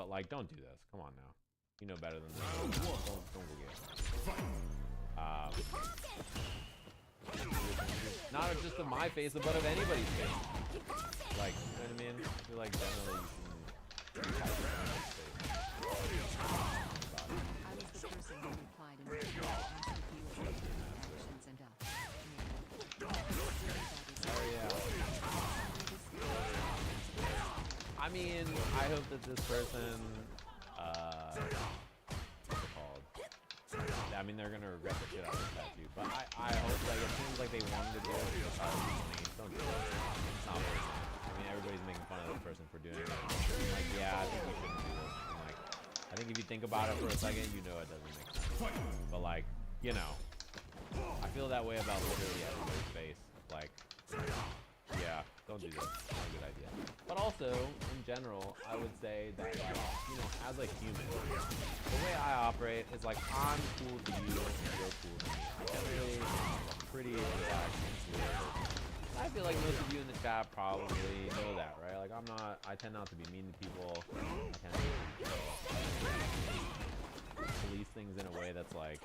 But like, don't do this. Come on now. You know better than this. Don't go get it. Not just of my face, but of anybody's face. Like, you know what I mean? I feel like generally you shouldn't have anybody's face. I was the person who replied in the chat asking for your actions and Oh yeah. I mean, I hope that this person, what's it called? I mean, they're gonna regret the shit out of this tattoo, but I hope, like, it seems like they wanted to do it because I was funny. Don't do it. It's not very funny. I mean, everybody's making fun of this person for doing it. I'm like, yeah, I think we shouldn't do this. I'm like, I think if you think about it for a second, you know it doesn't make sense. But like, you know, I feel that way about literally everybody's face. Like, yeah, don't do this. Not a good idea. But also, in general, I would say that, like, you know, as a human, the way I operate is like, I'm cool to you and you're cool to me. I generally pretty relaxed and cool. I feel like most of you in the chat probably know that, right? Like, I tend not to be mean to people. I tend to police things in a way that's like,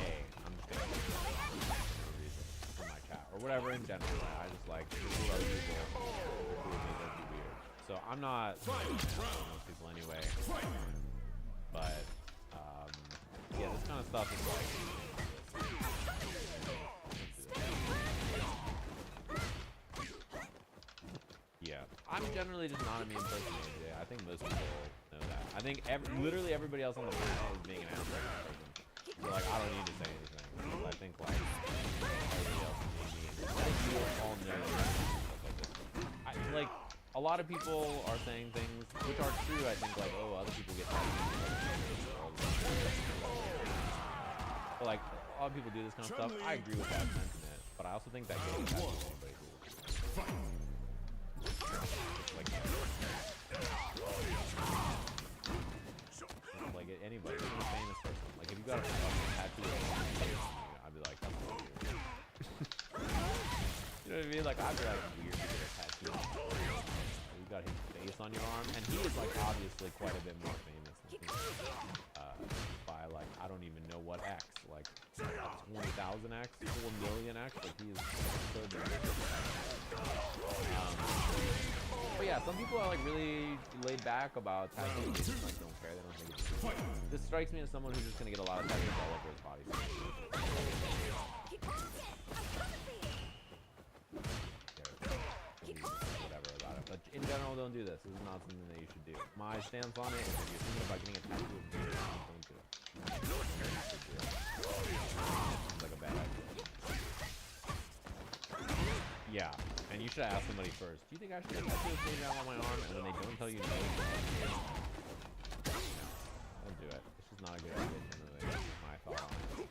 hey, I'm just gonna do this for no reason in my chat or whatever in general. I just like to do other people. They're cool with me, don't be weird. So I'm not most people anyway. But yeah, this kind of stuff is like. Yeah, I'm generally just not a mean person today. I think most people know that. I think literally everybody else on the planet is being an asshole person. So like, I don't need to say anything. Because I think like everybody else is being mean. I think you all know that stuff like this. Like a lot of people are saying things which are true. I think like, oh, other people get but like a lot of people do this kind of stuff. I agree with that sentiment, but I also think that getting that to anybody who will do it. Like anybody, even a famous person. Like if you got a fucking tattoo, I'd be like, that's weird. You know what I mean? Like I'd be like, weird to get a tattoo. You got his face on your arm, and he is like obviously quite a bit more famous than me. By like I don't even know what X, like 20,000 X, 4 million X. Like he is so big. But yeah, some people are like really laid back about tattoos. They just like don't care. They don't think it's cool. This strikes me as someone who's just gonna get a lot of tattoos all over his body. Whatever about it. But in general, don't do this. This is not something that you should do. My stance on it is if you're thinking about getting a tattoo of me, don't do it. It's like a bad idea. Yeah, and you should ask somebody first. Do you think I should get a tattoo of me down on my arm? And then they don't tell you no. Don't do it. It's just not a good idea. Generally, my thought on it.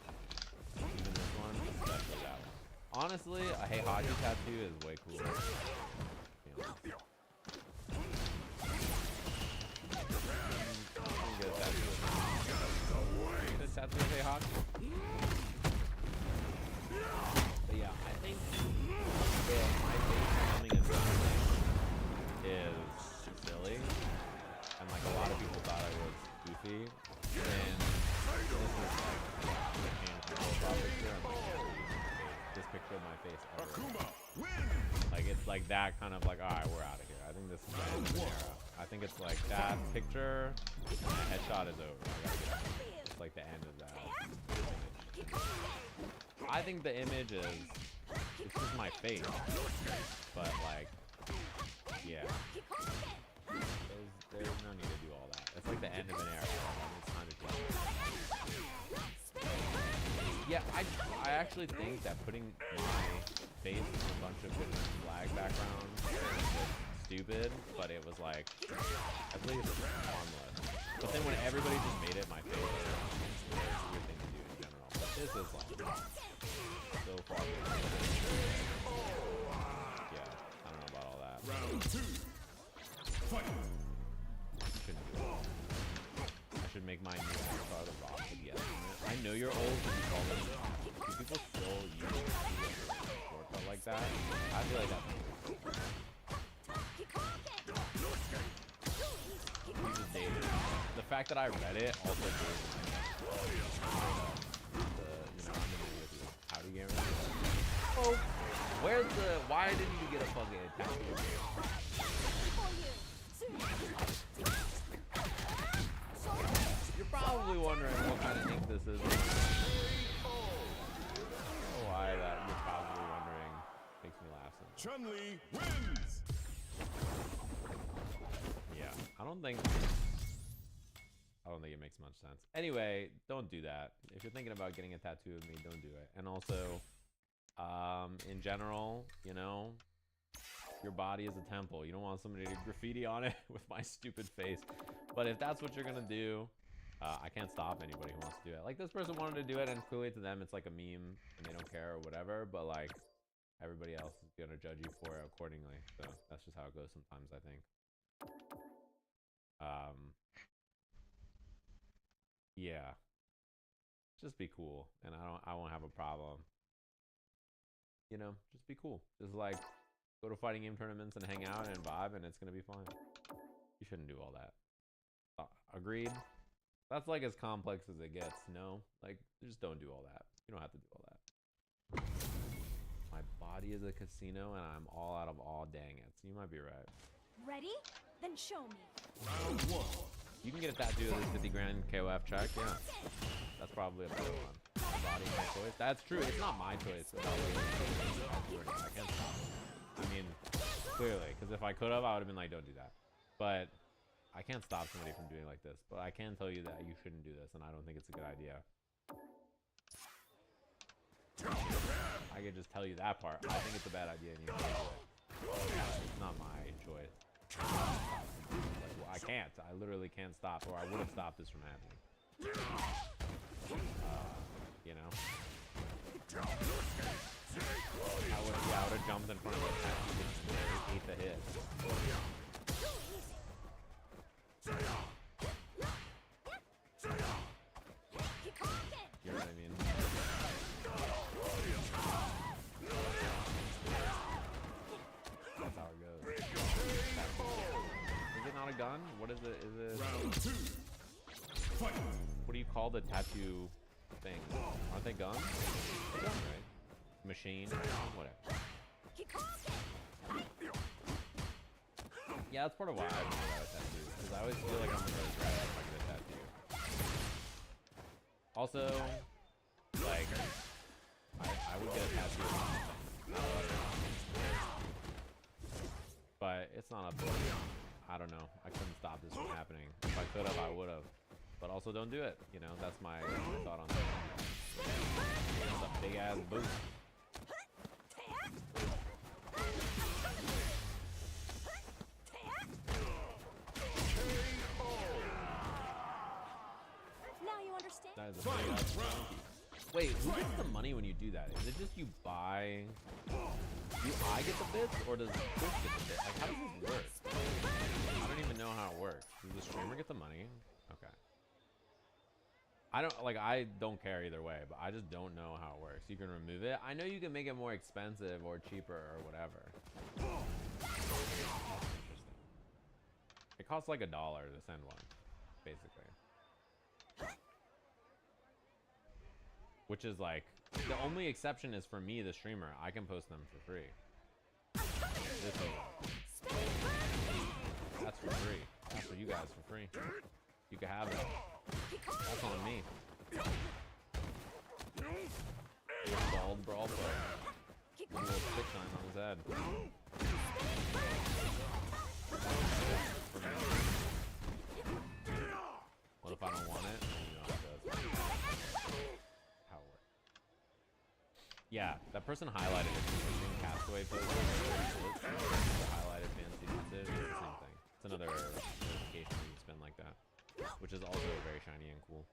Even this one, especially that one. Honestly, a Hey Haji tattoo is way cooler. Get a tattoo of Hey Haji. But yeah, I think my face coming in is silly, and like a lot of people thought I was goofy. And this is like the profile picture. I'm like, this picture of my face ever. Like it's like that kind of like, alright, we're out of here. I think this is the end of an era. I think it's like that picture and the headshot is over. It's like the end of that image. I think the image is it's just my face. But like yeah. There's no need to do all that. It's like the end of an era. It's time to change. Yeah, I actually think that putting my face in a bunch of different flag backgrounds was stupid, but it was like, at least harmless. But then when everybody just made it my face, it's a weird thing to do in general. But this is like, so far beyond. Yeah, I don't know about all that. Round 2. Fight. Shouldn't do it. I should make my new avatar the Rock with yes. I know you're old, but you call them. Do people still use a shortcut like that? I feel like that's cool. We just dated. the fact that I read it also gave me I'm gonna be with you. How do you get rid of it? Oh, where's the? Why didn't you get a fucking tattoo? You're probably wondering what kind of ink this is. Why that? You're probably wondering. Makes me laugh. Chun-Li wins. Yeah, I don't think it makes much sense. Anyway, don't do that. If you're thinking about getting a tattoo of me, don't do it. And also, in general, you know, your body is a temple. You don't want somebody to graffiti on it with my stupid face. But if that's what you're gonna do, I can't stop anybody who wants to do it. Like, this person wanted to do it, and clearly to them it's like a meme, and they don't care or whatever. But like, everybody else is gonna judge you for it accordingly. So that's just how it goes sometimes, I think. Yeah, just be cool, and I won't have a problem. You know, just be cool. Just like go to fighting game tournaments and hang out and vibe, and it's gonna be fine. You shouldn't do all that. Agreed. That's like as complex as it gets. No, like just don't do all that. You don't have to do all that. My body is a casino, and I'm all out of all. Dang it. So you might be right. Ready? Then show me. Round one. You can get a tattoo of this 50 grand KOF check, yeah. That's probably a better one. My body, my choice. That's true. It's not my choice. I can't stop it. I mean, clearly, because if I could have, I would have been like, don't do that. But I can't stop somebody from doing like this. But I can tell you that you shouldn't do this, and I don't think it's a good idea. I could just tell you that part. I think it's a bad idea, and you can't do it. It's not my choice. I can't. I literally can't stop, or I would have stopped this from happening. You know? I would have jumped in front of it and ate the hit. You know what I mean? That's how it goes. Is it not a gun? What is it? Is it? Round two. Fight. What do you call the tattoo thing? Aren't they guns? Gun, right? Machine? Whatever. Yeah, that's part of why I don't get a tattoo. Because I always feel like I'm the first guy if I get a tattoo. Also, like, I would get a tattoo of something. But it's not up to me. I don't know. I couldn't stop this from happening. If I could have, I would have. But also don't do it. You know, that's my thought on that. It's a big ass boot. Now you understand? That is a big ass boot. Wait, who gets the money when you do that? Is it just you buy? Do I get the bits, or does Twitch get the bits? Like, how does this work? I don't even know how it works. Does the streamer get the money? Okay. I don't care either way, but I just don't know how it works. You can remove it. I know you can make it more expensive or cheaper or whatever. Interesting. It costs like $1 to send one, basically. Which is like, the only exception is for me, the streamer. I can post them for free. This is, that's for free. That's for you guys for free. You can have it. That's on me. Bald brawl player. Little stick sign on his head. What if I don't want it? You know, how it works. Yeah, that person highlighted it. Castaway post. The highlighted fancy message. It's the same thing. It's another notification you can spend like that, which is also very shiny and cool.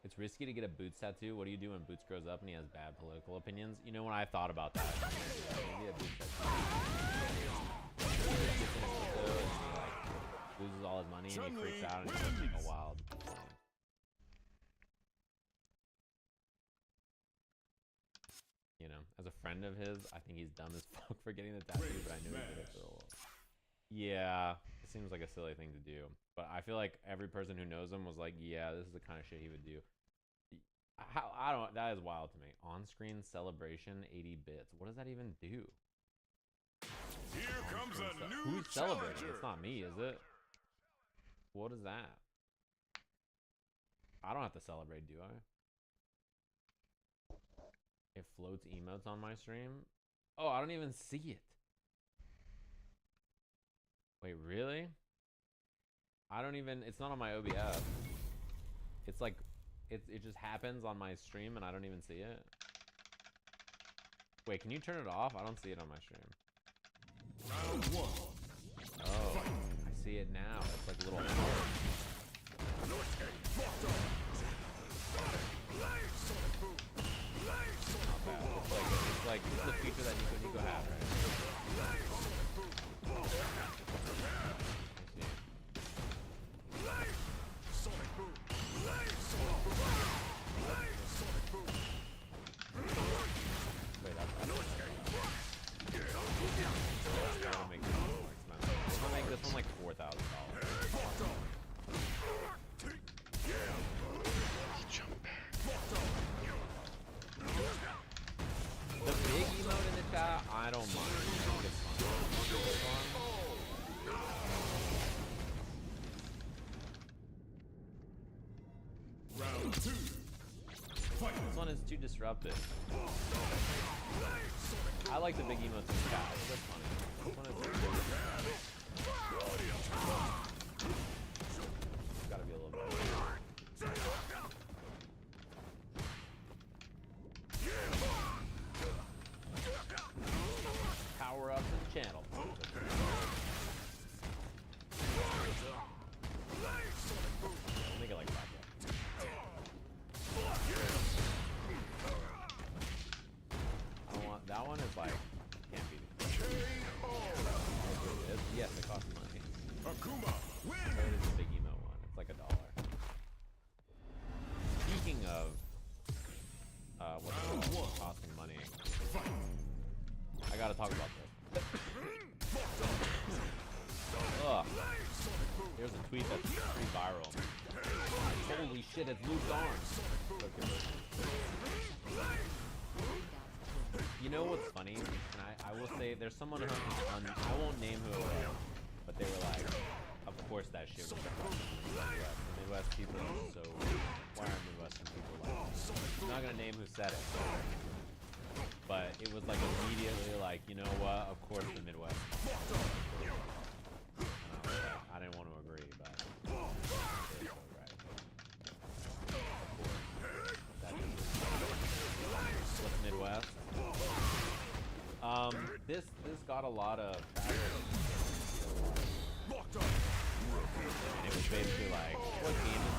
It's risky to get a Boots tattoo. What do you do when Boots grows up and he has bad political opinions? You know, when I thought about that, maybe a Boots tattoo. He loses all his money and he freaks out and he starts being a wild. You know, as a friend of his, I think he's dumb as fuck for getting the tattoo, but I knew he did it for a while. Yeah, seems like a silly thing to do. But I feel like every person who knows him was like, yeah, this is the kind of shit he would do. How I don't. That is wild to me. On-screen celebration, 80 bits. What does that even do? Here comes a new Who's celebrating? challenger. It's not me, is it? What is that? I don't have to celebrate, do I? It floats emotes on my stream. Oh, I don't even see it. Wait, really? I don't even. It's not on my OBS. It's like, it just happens on my stream and I don't even see it. Wait, can you turn it off? I don't see it on my stream. Round one. Oh, I see it now. It's like a little. Not bad. It's like it's the feature that Nico had, right? Wait, that's gotta make this one more expensive. I'm gonna make this one like $4,000. The big emote in the chat, I don't mind. I think it's fun. Round two. Fight. This one is too disruptive. I like the big emotes in the chat. That's funny. This one is gotta be a little bit. Power ups and channel. I'll make it like that. I don't want that one is like can't be. Yes, it costs money. Akuma win. But it is a big emo one. It's like $1. Speaking of what's it called? Costing money. I gotta talk about this. Ugh. Here's a tweet that's pretty viral. Holy shit, it's Luke's arms. You know what's funny? And I will say there's someone who I won't name who it was, but they were like, of course that shit was Midwest. The Midwest people are so why are Midwestern people like I'm not gonna name who said it. But it was like immediately like, you know what? Of course the Midwest. And I was like, I didn't want to agree, but they're so right. Of course. That is what's Midwest? This got a lot of traffic. And it was basically like, what game is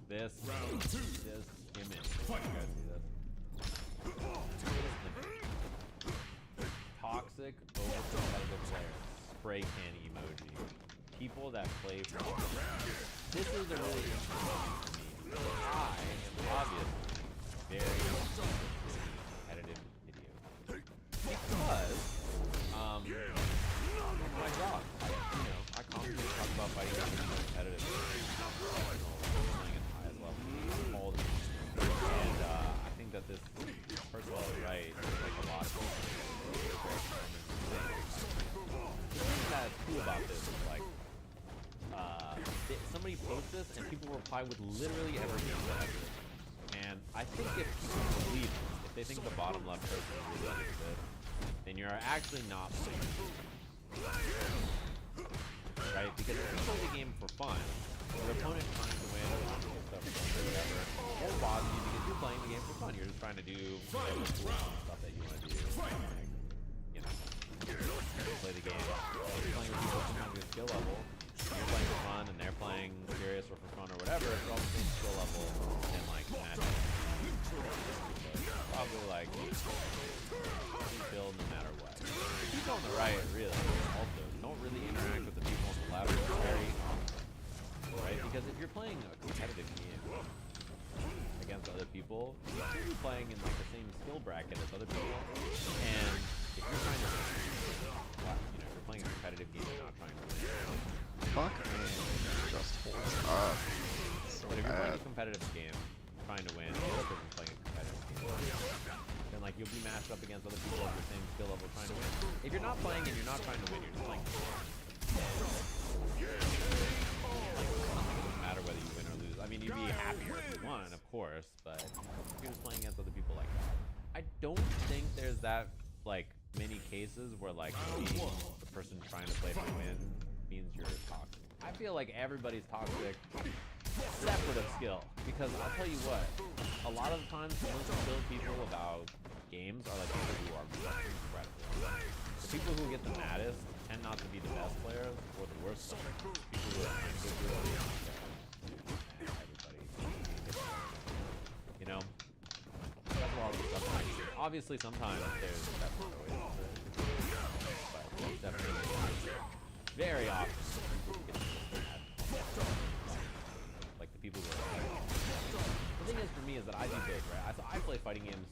this? And it's this image. You guys see this? Toxic, over-competitive players. Spray can emoji. People that play for. This is a really interesting thing to me. I am obviously very competitive video. Because, my job. I constantly talk about fighting games and competitive playing at the highest level all the time. And I think that this, first of all, is right. There's like a lot of people. The thing that's cool about this is like, somebody posts this and people reply with literally every game that I do. And I think if people believe this, if they think the bottom left person really understood, then you're actually not playing. Right? Because if you play the game for fun, your opponent trying to win or stuff or whatever won't bother you because you're playing the game for fun. You're just trying to do stuff that you want to do. Like, you play the game. You're playing with people who have your skill level. You're playing for fun and they're playing serious or for fun or whatever. It's all the same skill level and like magic. Probably like build no matter what. People on the right really also don't really interact with the people on the left very often, right? Because if you're playing a competitive game against other people, you should be playing in like the same skill bracket as other people. And if you're trying to, if you're playing a competitive game and not trying to win, fuck? Just holds up. So But if you're playing bad. a competitive game, trying to win, the other person's playing a competitive game, then like you'll be matched up against other people of the same skill level trying to win. If you're not playing and you're not trying to win, you're just playing. Like, it doesn't matter whether you win or lose. I mean, you'd be happier if you won, of course, but if you're just playing against other people like that. I don't think there's that like many cases where like being the person trying to play to win means you're toxic. I feel like everybody's toxic separate of skill, because I'll tell you what, a lot of the times the most skilled people about games are like people who are incredible. The people who get the maddest tend not to be the best players or the worst players. People who are trying to go through all these and everybody, you know, that's a lot of the stuff that I do. Obviously sometimes there's that's not always the case, but there's definitely very often people who get mad. Like the people who are the thing is for me is that I do both, right? So I play fighting games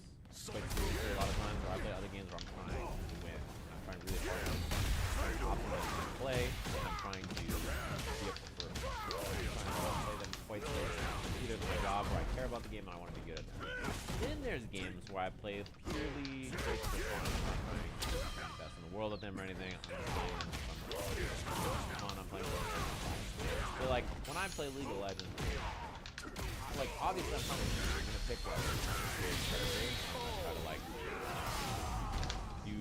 quite seriously a lot of times, or I play other games where I'm trying to win. I'm trying really hard to optimize my play, and I'm trying to be a preferred. I'm trying to play them quite seriously. Either it's my job where I care about the game and I want to be good at them. Then there's games where I play purely based for fun. I'm not trying to be the best in the world at them or anything. I'm just playing them for fun. I'm playing for fun. So like when I play League of Legends, like obviously I'm gonna pick like good characters. I'm gonna try to like do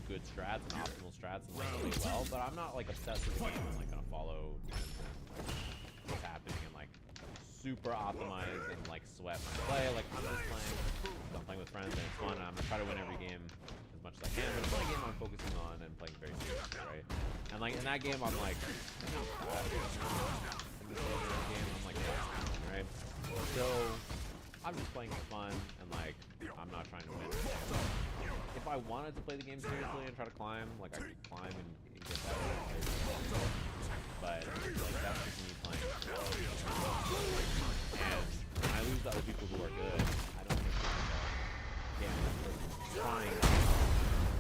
good strats and optimal strats and like play well, but I'm not like obsessed with the game. I'm like gonna follow what's happening and like super optimize and like sweat my play. Like I'm just playing, I'm playing with friends and it's fun. And I'm gonna try to win every game as much as I can. But it's one game I'm focusing on and playing very seriously, right? And like in that game, I'm like, in this other game, I'm like, right? So I'm just playing for fun and like I'm not trying to win. If I wanted to play the game seriously and try to climb, like I could climb and get better. But like that's just me playing. And when I lose to other people who are good, I don't think yeah, that person's trying.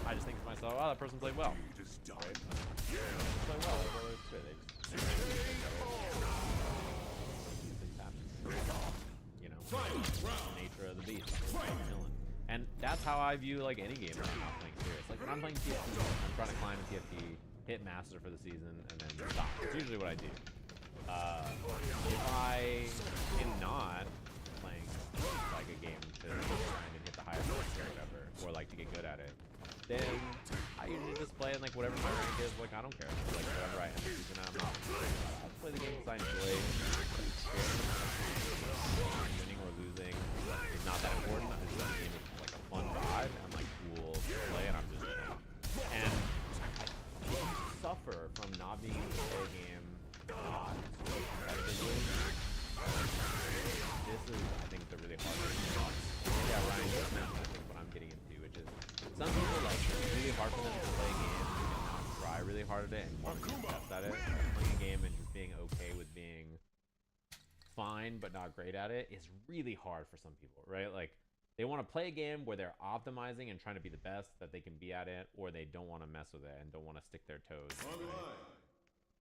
I just think to myself, oh, that person played well. Right? Played well. That's all it's good. They just things happen. You know, the nature of the beast. I'm chilling. And that's how I view like any game when I'm not playing serious. Like when I'm playing TFT, I'm trying to climb a TFT, hit master for the season, and then stop. It's usually what I do. If I am not playing like a game to grind and hit the highest rank or whatever, or like to get good at it, then I usually just play in like whatever my rank is. Like I don't care. Like whatever I end the season at, I just play the game because I enjoy winning or losing. It's not that important. I just play the game with like a fun vibe and like cool play, and I'm just and I suffer from not being able to play a game competitively. This is, I think, the really hard thing. Yeah, Ryan just mentioned, I think, what I'm getting into, which is some people like it's really hard for them to play a game and not try really hard at it and want to be best at it. Playing a game and just being okay with being fine but not great at it is really hard for some people, right? Like they want to play a game where they're optimizing and trying to be the best that they can be at it, or they don't want to mess with it and don't want to stick their toes.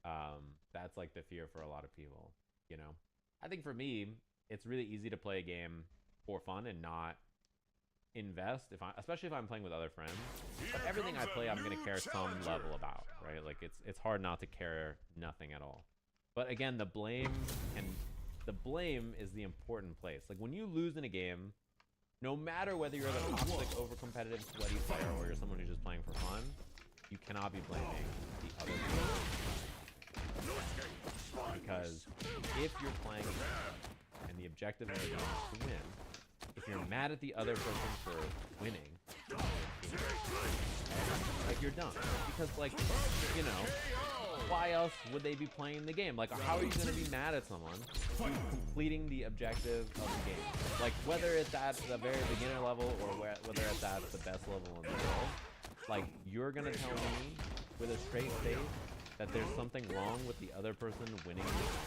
Right? That's like the fear for a lot of people, you know? I think for me, it's really easy to play a game for fun and not invest, especially if I'm playing with other friends. But everything I play, I'm gonna care some level about, right? Like it's hard not to care nothing at all. But again, the blame is the important place. Like when you lose in a game, no matter whether you're the toxic, over-competitive, sweaty player or you're someone who's just playing for fun, you cannot be blaming the other person. Because if you're playing and the objective of the game is to win, if you're mad at the other person for winning, like you're done. Because like, you know, why else would they be playing the game? Like, how are you going to be mad at someone who's completing the objective of the game? Like, whether it's at the very beginner level or whether it's at the best level in the world, like, you're going to tell me with a straight face that there's something wrong with the other person winning the game.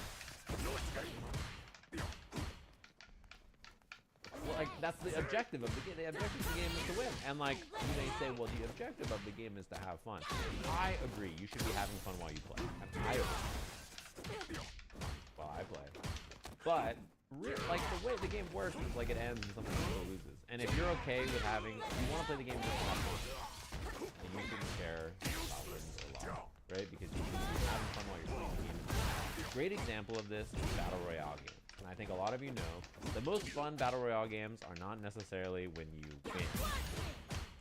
Well, like, that's the objective of the game. The objective of the game is to win. And like, you may say, well, the objective of the game is to have fun. I agree. You should be having fun while you play. And I agree. while I play. But like the way the game works is like it ends and somebody loses. And if you're okay with having, if you want to play the game just to have fun, then you shouldn't care about wins or loss, right? Because you should be having fun while you're playing the game. Great example of this is Battle Royale games. And I think a lot of you know the most fun Battle Royale games are not necessarily when you win.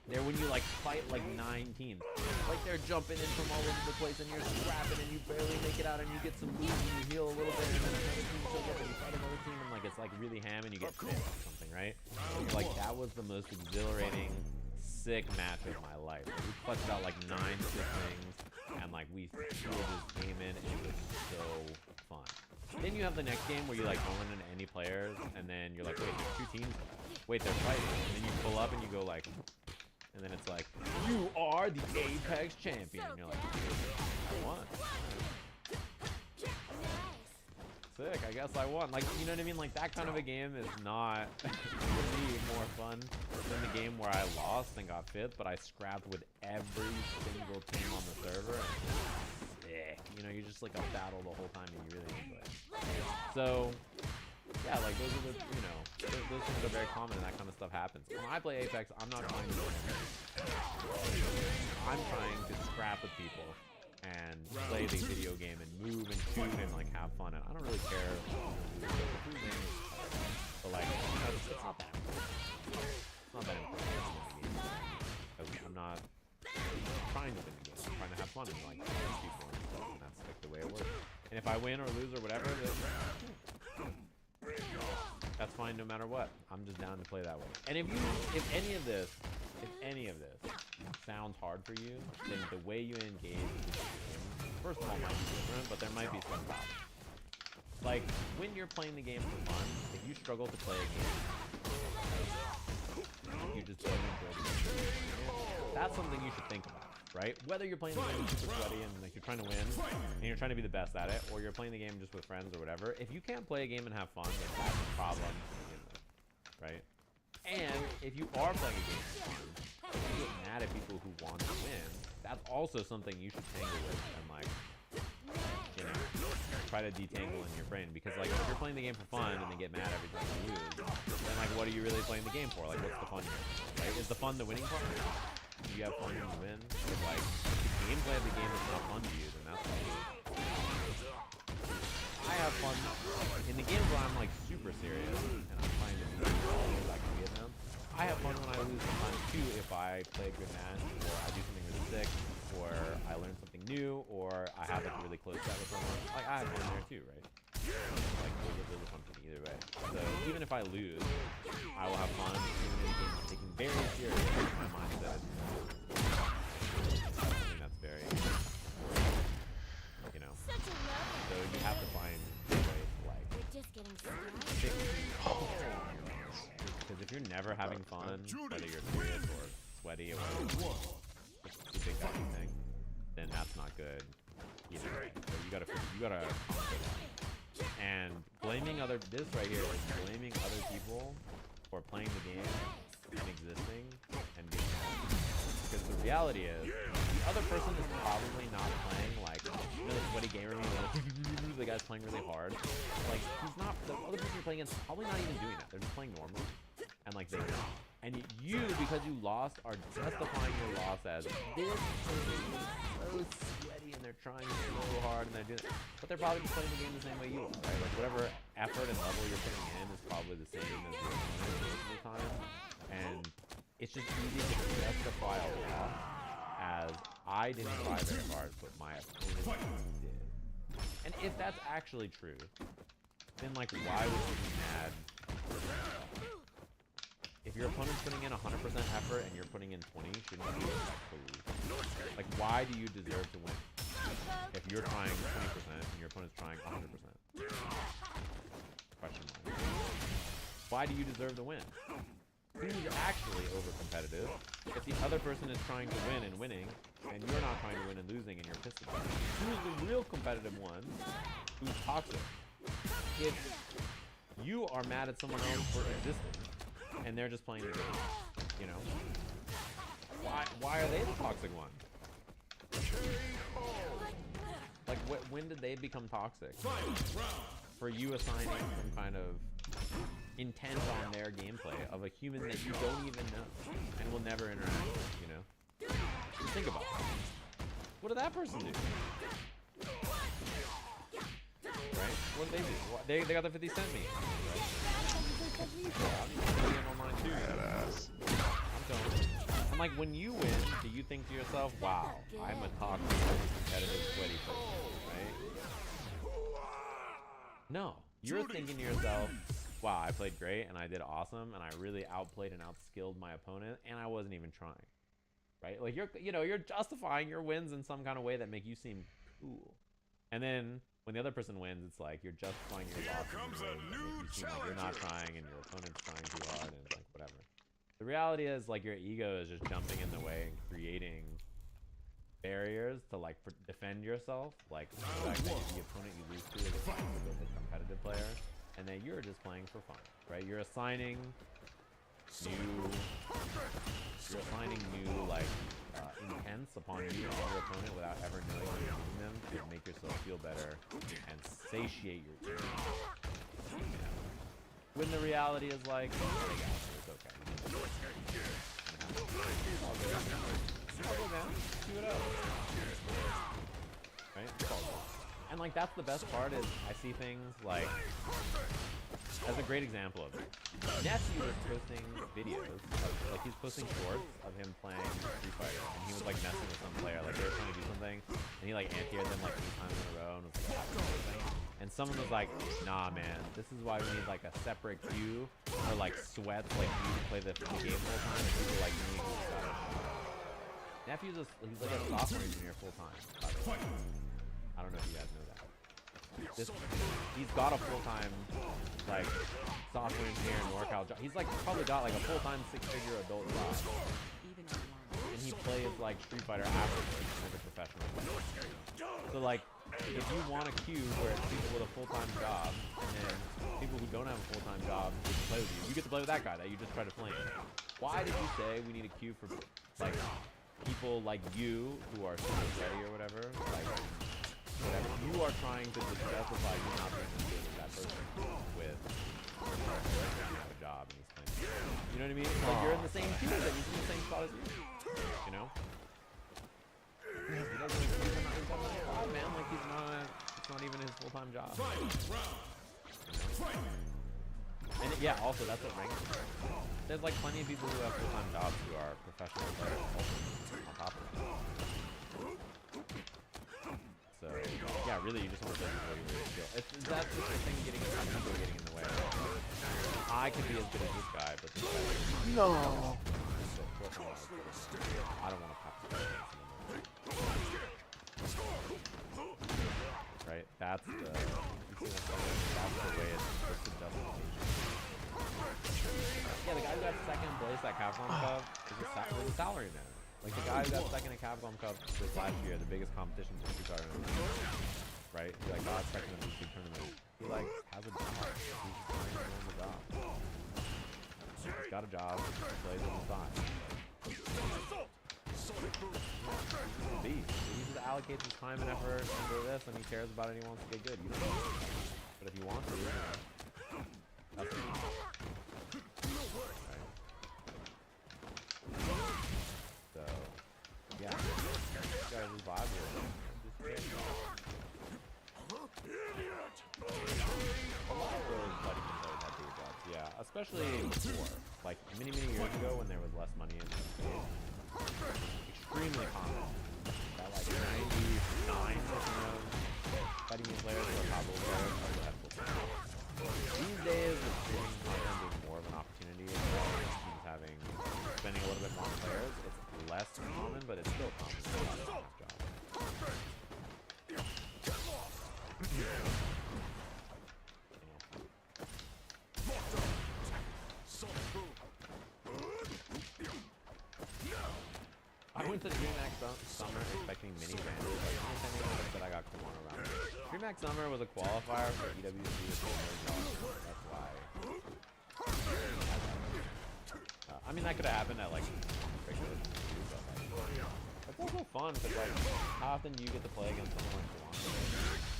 They're when you like fight like 9 teams. Like they're jumping in from all over the place and you're scrapping and you barely make it out and you get some loot and you heal a little bit and then another team shows up and you fight another team and like it's like really ham and you get sick or something, right? And you're like, that was the most exhilarating, sick match of my life. Like, we clutched out like 9 sick things and like we threw this game in and it was so fun. Then you have the next game where you like don't run into any players and then you're like, wait, there's 2 teams. Wait, they're fighting. And then you pull up and you go like, and then it's like, you are the Apex champion. And you're like, I won. Sick, I guess I won. Like, you know what I mean? Like, that kind of a game is not, for me, more fun than the game where I lost and got 5th, but I scrapped with every single team on the server. And sick. You know, you're just like a battle the whole time and you really enjoy it. So, yeah, like those are the, you know, those things are very common and that kind of stuff happens. When I play Apex, I'm not trying to win. I'm trying to scrap with people and play the video game and move and shoot and like have fun. And I don't really care who wins, but like, you know, it's not that important. It's not that important to win the game. Because I'm not trying to win the game. I'm trying to have fun and like play people and stuff, and that's like the way it works. And if I win or lose or whatever, then that's fine no matter what. I'm just down to play that way. And if any of this sounds hard for you, then the way you engage with the game, first of all, might be different, but there might be some problems. Like, when you're playing the game for fun, if you struggle to play a game, you just don't enjoy the game, that's something you should think about, right? Whether you're playing the game super sweaty and like you're trying to win, and you're trying to be the best at it, or you're playing the game just with friends or whatever, if you can't play a game and have fun, then that's a problem to begin with, right? And if you are playing a game for fun, if you get mad at people who want to win, that's also something you should tangle with and like, you know, try to detangle in your brain. Because like, if you're playing the game for fun and then get mad every time you lose, then like, what are you really playing the game for? Like, what's the fun here, right? Is the fun the winning part? Do you have fun when you win? If like, the gameplay of the game is not fun to you, then that's not good. I have fun in the games where I'm like super serious and I'm trying to be as I can be at them. I have fun when I lose sometimes too, if I play a good match, or I do something really sick, or I learn something new, or I have like a really close chat with someone. Like, I have fun there too, right? Like, those are really fun for me either way. So even if I lose, I will have fun, even in the game I'm taking very seriously my mindset. I think that's very, you know. So you have to find a way to like fix because if you're never having fun, whether you're serious or sweaty or whatever, the big guy thing, then that's not good either. So you gotta conquer that. And blaming this right here is blaming other people for playing the game and existing and being mad. Because the reality is, the other person is probably not playing like, you know, the sweaty gamer meme, like, the guy's playing really hard. Like, he's not, the other person you're playing against is probably not even doing that. They're just playing normally. And like, they win. And you, because you lost, are justifying your loss as, this person is so sweaty and they're trying so hard and they're doing it. But they're probably just playing the game the same way you are, right? Like, whatever effort and level you're putting in is probably the same as your opponent most of the time. And it's just easy to justify a loss as, I didn't try very hard, but my opponent did. And if that's actually true, then like, why would you be mad? If your opponent's putting in 100% effort and you're putting in 20, shouldn't you to lose? Like, why do you deserve to win? If you're trying 20% and your opponent's trying 100%. Question mark. Why do you deserve to win? Who's actually over-competitive if the other person is trying to win and winning, and you're not trying to win and losing and you're pissed about it? Who's the real competitive one who's toxic? If you are mad at someone else for existing, and they're just playing the game, you know? Why are they the toxic one? Like, when when did they become toxic? Fight. Round. For you assigning some kind of intent on their gameplay of a human that you don't even know and will never interact with, you know? Just think about it. What did that person do? Right? What did they do? They got the 50 cent me. Online too. Badass. I'm telling you. And like when you win, do you think to yourself, wow, I'm a toxic, competitive, sweaty person, right? No. You're thinking to yourself, wow, I played great and I did awesome and I really outplayed and outskilled my opponent and I wasn't even trying. Right? Like you're justifying your wins in some kind of way that make you seem cool. And then when the other person wins, it's like you're justifying your losses in ways that make you seem like you're not trying and your opponent's trying too hard and it's like whatever. The reality is like your ego is just jumping in the way and creating barriers to like defend yourself, like the fact that the opponent you lose to is a competitive player, and then you're just playing for fun, right? You're assigning new like intents upon you and your opponent without ever knowing you're using them to make yourself feel better and satiate your ego. You know? When the reality is like, oh, it's okay. It's all good, man. Do it up. Right? It's all good. And like that's the best part is I see things like as a great example of it. Nephew was posting videos like he's posting shorts of him playing Street Fighter and he was like messing with some player, like they were trying to do something and he like anti-aired them like 3 times in a row and was like everything. And someone was like, nah man, this is why we need like a separate queue for like sweats like you to play the game full time and people like me who's got it. Nephew's he's like a software engineer full time. I don't know if you guys know that. He's got a full-time like software engineer and workout job. He's like probably got like a full-time 6-figure adult job. Even online. And he plays like Street Fighter afterwards as a professional player. So like if you want a queue where it's people with a full-time job and then people who don't have a full-time job get to play with you, you get to play with that guy that you just tried to flame. Why did you say we need a queue for like people like you who are super sweaty or whatever? Like whatever. You are trying to just justify you not being associated with that person with you have a job and he's playing. You know what I mean? It's like you're in the same queue that he's in the same spot as you. You know? He doesn't he's not his job, man. Like it's not even his full-time job. And yeah, also that's what ranks. There's like plenty of people who have full-time jobs who are professional players also on top of that. So yeah, really, you just want to play before you really skill. That's just the thing getting in the way. I could be as good as this guy, but this guy is No. I don't want to pop the anymore. Right? That's the way it's supposed to justify. Yeah, the guy who got second place at Capcom Cup was a salary man. Like the guy who got second at Capcom Cup this last year, the biggest competition for Street Fighter, right? He like got second in this big tournament. He like has a job. He's just trying to do the job. He's got a job. He plays on the side. He's a beast. He just allocates his time and effort into this, and he cares about it. And he wants to get good. You don't know. But if you want to, that's what So, yeah, this guy is viable. A lot of those buddy players had bigger jobs, yeah. Especially before, like many years ago when there was less money in the game. Extremely common. That like 99% of fighting game players who are top level players also had full time. These days, with streaming content being more of an opportunity and teams spending a little bit more on players, it's less common, but it's still common to have a job. I went to DreamHack Summer expecting mini bandits, but I got Corona around. DreamHack Summer was a qualifier for EWC with that's why. I mean, that could have happened at like regular too, but like, it's also fun because like, how often do you get to play against someone like Corona?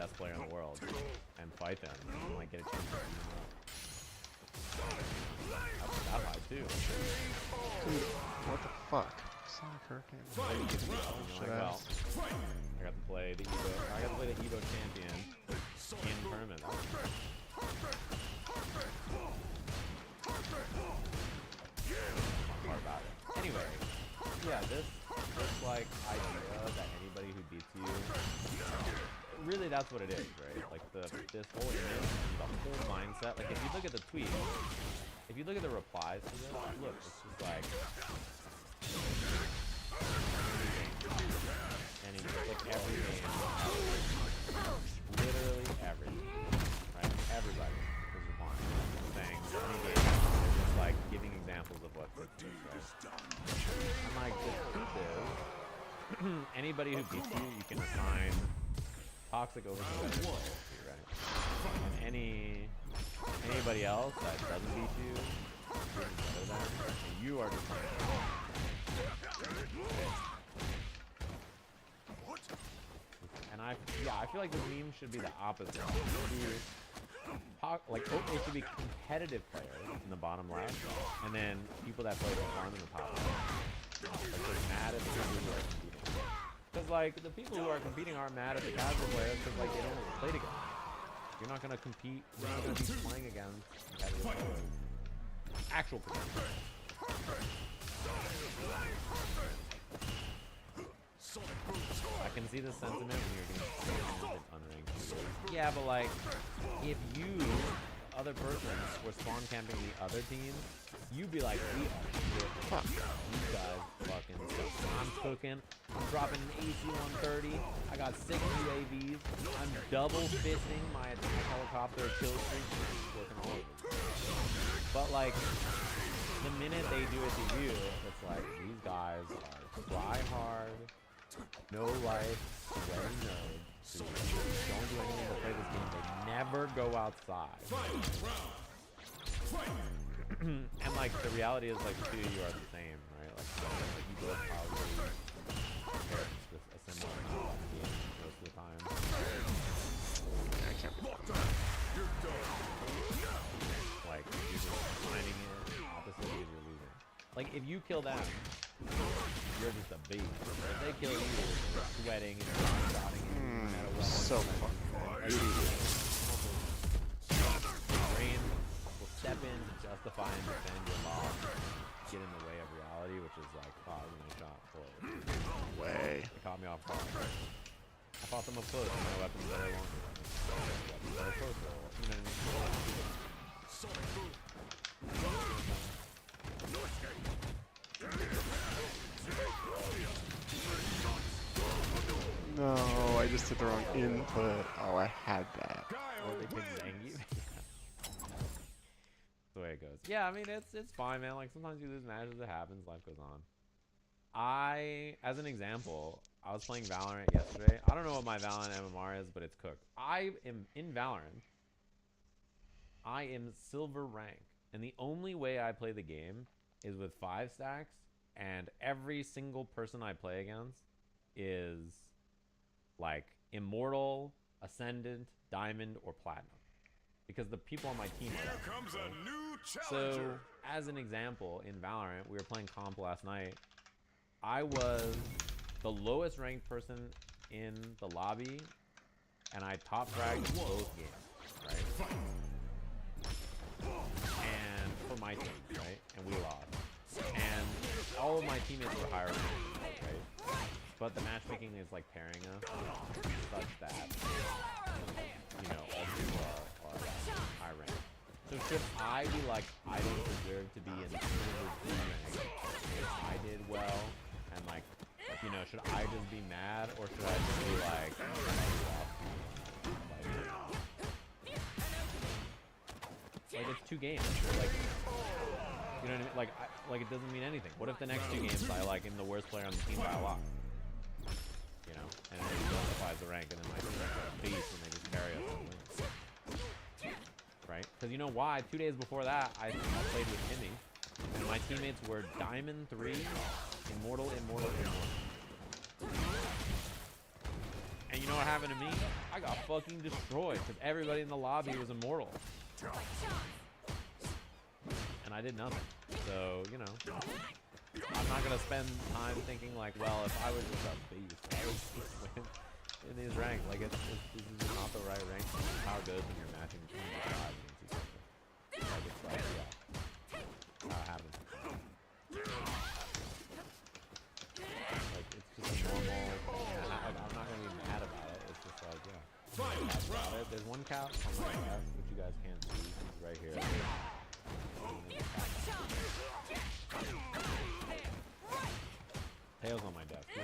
best player in the world and fight them and like get a chance to beat them up. That's that high too. Dude, what the fuck? Sonic Hurricane. Then you get to be like, Shit well, ass. I got to play the Evo. I got to play the Evo champion in tournament. Hard about it. Anyway, yeah, this like idea that anybody who beats you, really that's what it is, right? Like this whole image, the whole mindset. Like if you look at the tweet, if you look at the replies to this, look, it's just like. And it's just like every game, literally every game, right? Everybody is replying, saying any game, they're just like giving examples of what this is, right? And like the truth is, anybody who beats you, you can assign toxic over competitive players to, right? And anybody else that doesn't beat you, you're better than, and you are just playing. And I feel like the meme should be the opposite. It should be it should be competitive players in the bottom left, and then people that play for fun in the top left. Like they're mad at the people who are competing. Because like the people who are competing aren't mad at the casual players because like they don't play together. You're not gonna compete. You're not gonna be playing against competitive players. Actual competitive players. I can see the sentiment when you're getting unranked. Yeah, but like, if you, the other person, were spawn camping the other team, you'd be like, we are shit. Fuck. You guys fucking suck. I'm cooking. I'm dropping an AC-130. I got 6 UAVs. I'm double fisting my attack helicopter kill streak. It's working all over. But like, the minute they do it to you, it's like, these guys are try hard. No life, sweaty nerds who don't do anything to play this game. They never go outside. And like the reality is like the two of you are the same, right? Like you both probably just a similar amount of the game most of the time. I can't. Like you're just finding it opposite because you're losing. Like if you kill them, you're just a beast. If they kill you, you're sweating and shotting you. So fucking Brain will step in to justify and defend your loss, get in the way of reality, which is like, oh, I was shot forward. way. It caught me off guard. I fought them up close, and my weapons that I wanted. Weapons that are close, you know what I mean? No, I just did the wrong input. Oh, I had that. Or they pick Zangief. That's the way it goes. Yeah, I mean, it's fine, man. Like, sometimes you lose matches, it happens, life goes on. As an example, I was playing Valorant yesterday. I don't know what my Valorant MMR is, but it's cooked. I am, in Valorant, I am silver rank. And the only way I play the game is with 5 stacks, and every single person I play against is like Immortal, Ascendant, Diamond, or Platinum. Because the people on my team are that. Comes a new So, challenger. as an example, in Valorant, we were playing comp last night. I was the lowest ranked person in the lobby, and I top fragged in both games, right? And for my team, right? And we lost. And all of my teammates were higher ranked, right? But the matchmaking is like pairing us such that, you know, all people are high ranked. So should I be like, I don't deserve to be in the silver B rank if I did well? And like, you know, should I just be mad, or should I just be like, like it's 2 games. Like, you know what I mean? Like it doesn't mean anything. What if the next 2 games I like am the worst player on the team by a lot? You know, and then it justifies the rank, and then my team's like a beast, and they just carry us and win. Right? Because you know why? 2 days before that, I played with Timmy, and my teammates were Diamond 3, Immortal. And you know what happened to me? I got fucking destroyed because everybody in the lobby was immortal. And I did nothing. So, you know, I'm not going to spend time thinking like, well, if I was just a beast, I would just win in these ranks. Like, this is not the right rank. How it goes when you're matching teams of 5 against each other. Like, it's like, yeah. How it happens. Like, it's just a normal, yeah, I'm not going to be mad about it. It's just like, yeah. About it. There's one cap on my left, which you guys can't see. It's right here. Tails on my desk. Here,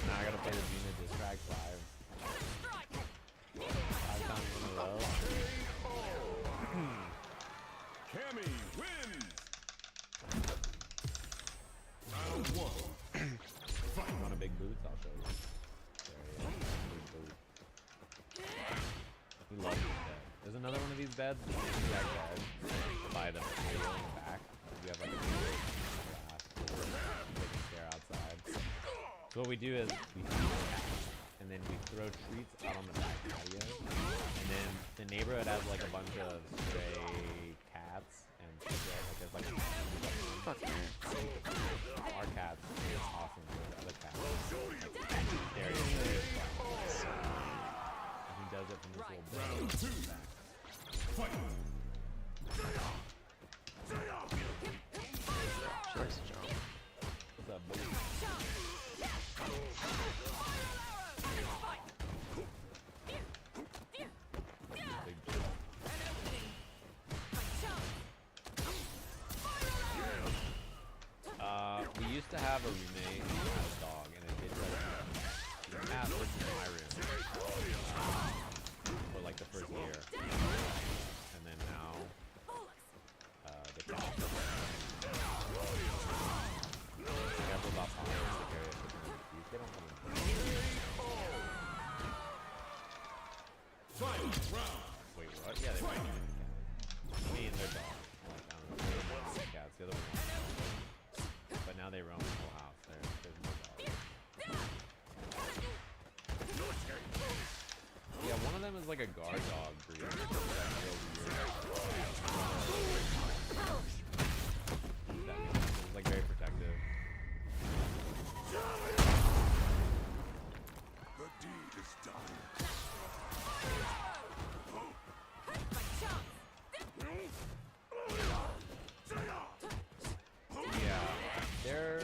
now I gotta play the Gina Distract 5 times in a row. Cammy wins. Round 1. You want a big boots? I'll show you. There he is. Big boot. He loves this bed. There's another one of these beds, the same exact bed, by the table in the back. You have like a glass, they can stare outside. So what we do is we feed cats, and then we throw treats out on the back patio, and then the neighborhood has like a bunch of stray cats and shit, like there's like Fuck me. our cats is awesome for the other cats. Like, there he is. And he does it from this little Round 2. Fight. She likes to jump. What's up, buddy? Big jump. We used to have a roommate who had a dog, and it did like the cat lived in my room for like the first year, and then now the cat. Careful about following the area. They don't come in. Final round. Wait, what? Yeah, they might be in the cat. Me and their dog. Like, I don't know. One of the cats, the other one. But now they roam the whole house. There's no dog. Yeah, one of them is like a guard dog breed. That's real weird. That makes sense. It's like very protective. The deed is done. Yeah, they're.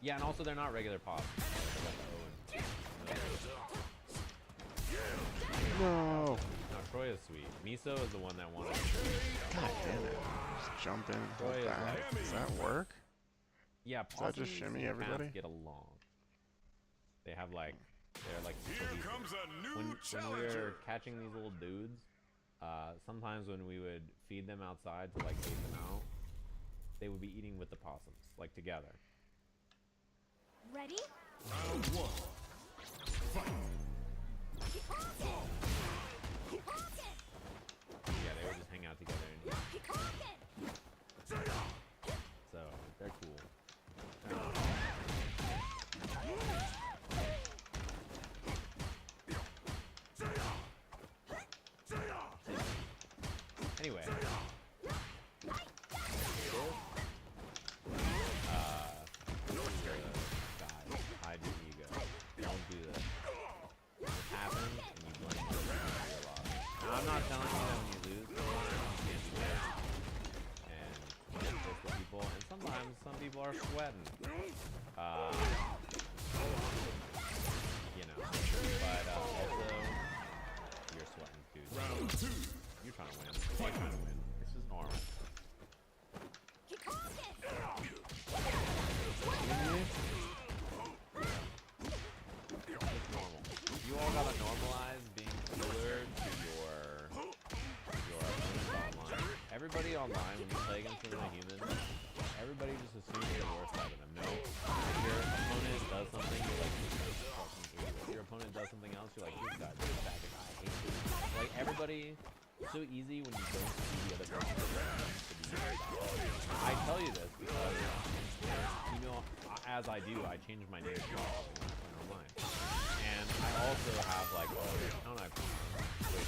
Yeah, and also they're not regular pops. No. No, Troy is sweet. Miso is the one that wanted. God damn it. Just jump in. Troy Like is that. like- Does that work? Yeah, Does that just possums shimmy and everybody? cats get along. They have like, they're like Here cohesive. comes a new When we challenger. were catching these little dudes, sometimes when we would feed them outside to like bait them out, they would be eating with the possums, like together. Ready? Round 1. Fight. Keep rocking! Keep rocking! Yeah, they would just hang out together and eat. Keep rocking! So they're cool. Anyway. Guys, hide your ego. Don't do this. This happens and you blame other people for your loss. Now, I'm not telling you that when you lose, sometimes you can't be there. And you get pissed at people, and sometimes some people are sweating. You know. But also, you're sweating, dude. Round 2. You're trying to win. You're trying to win. This is normal. Keep rocking! It's normal. You all gotta normalize being cooler to your opponents online. Everybody online, when you play against another human, everybody just assumes the worst out of them. No, if your opponent does something, you're like, this guy's a fucking idiot. If your opponent does something else, you're like, this guy's a faggot. I hate this. Like, everybody so easy when you don't see the other person to be I tell you this because, you know, as I do, I change my name when I play online. And I also have like all the account I've which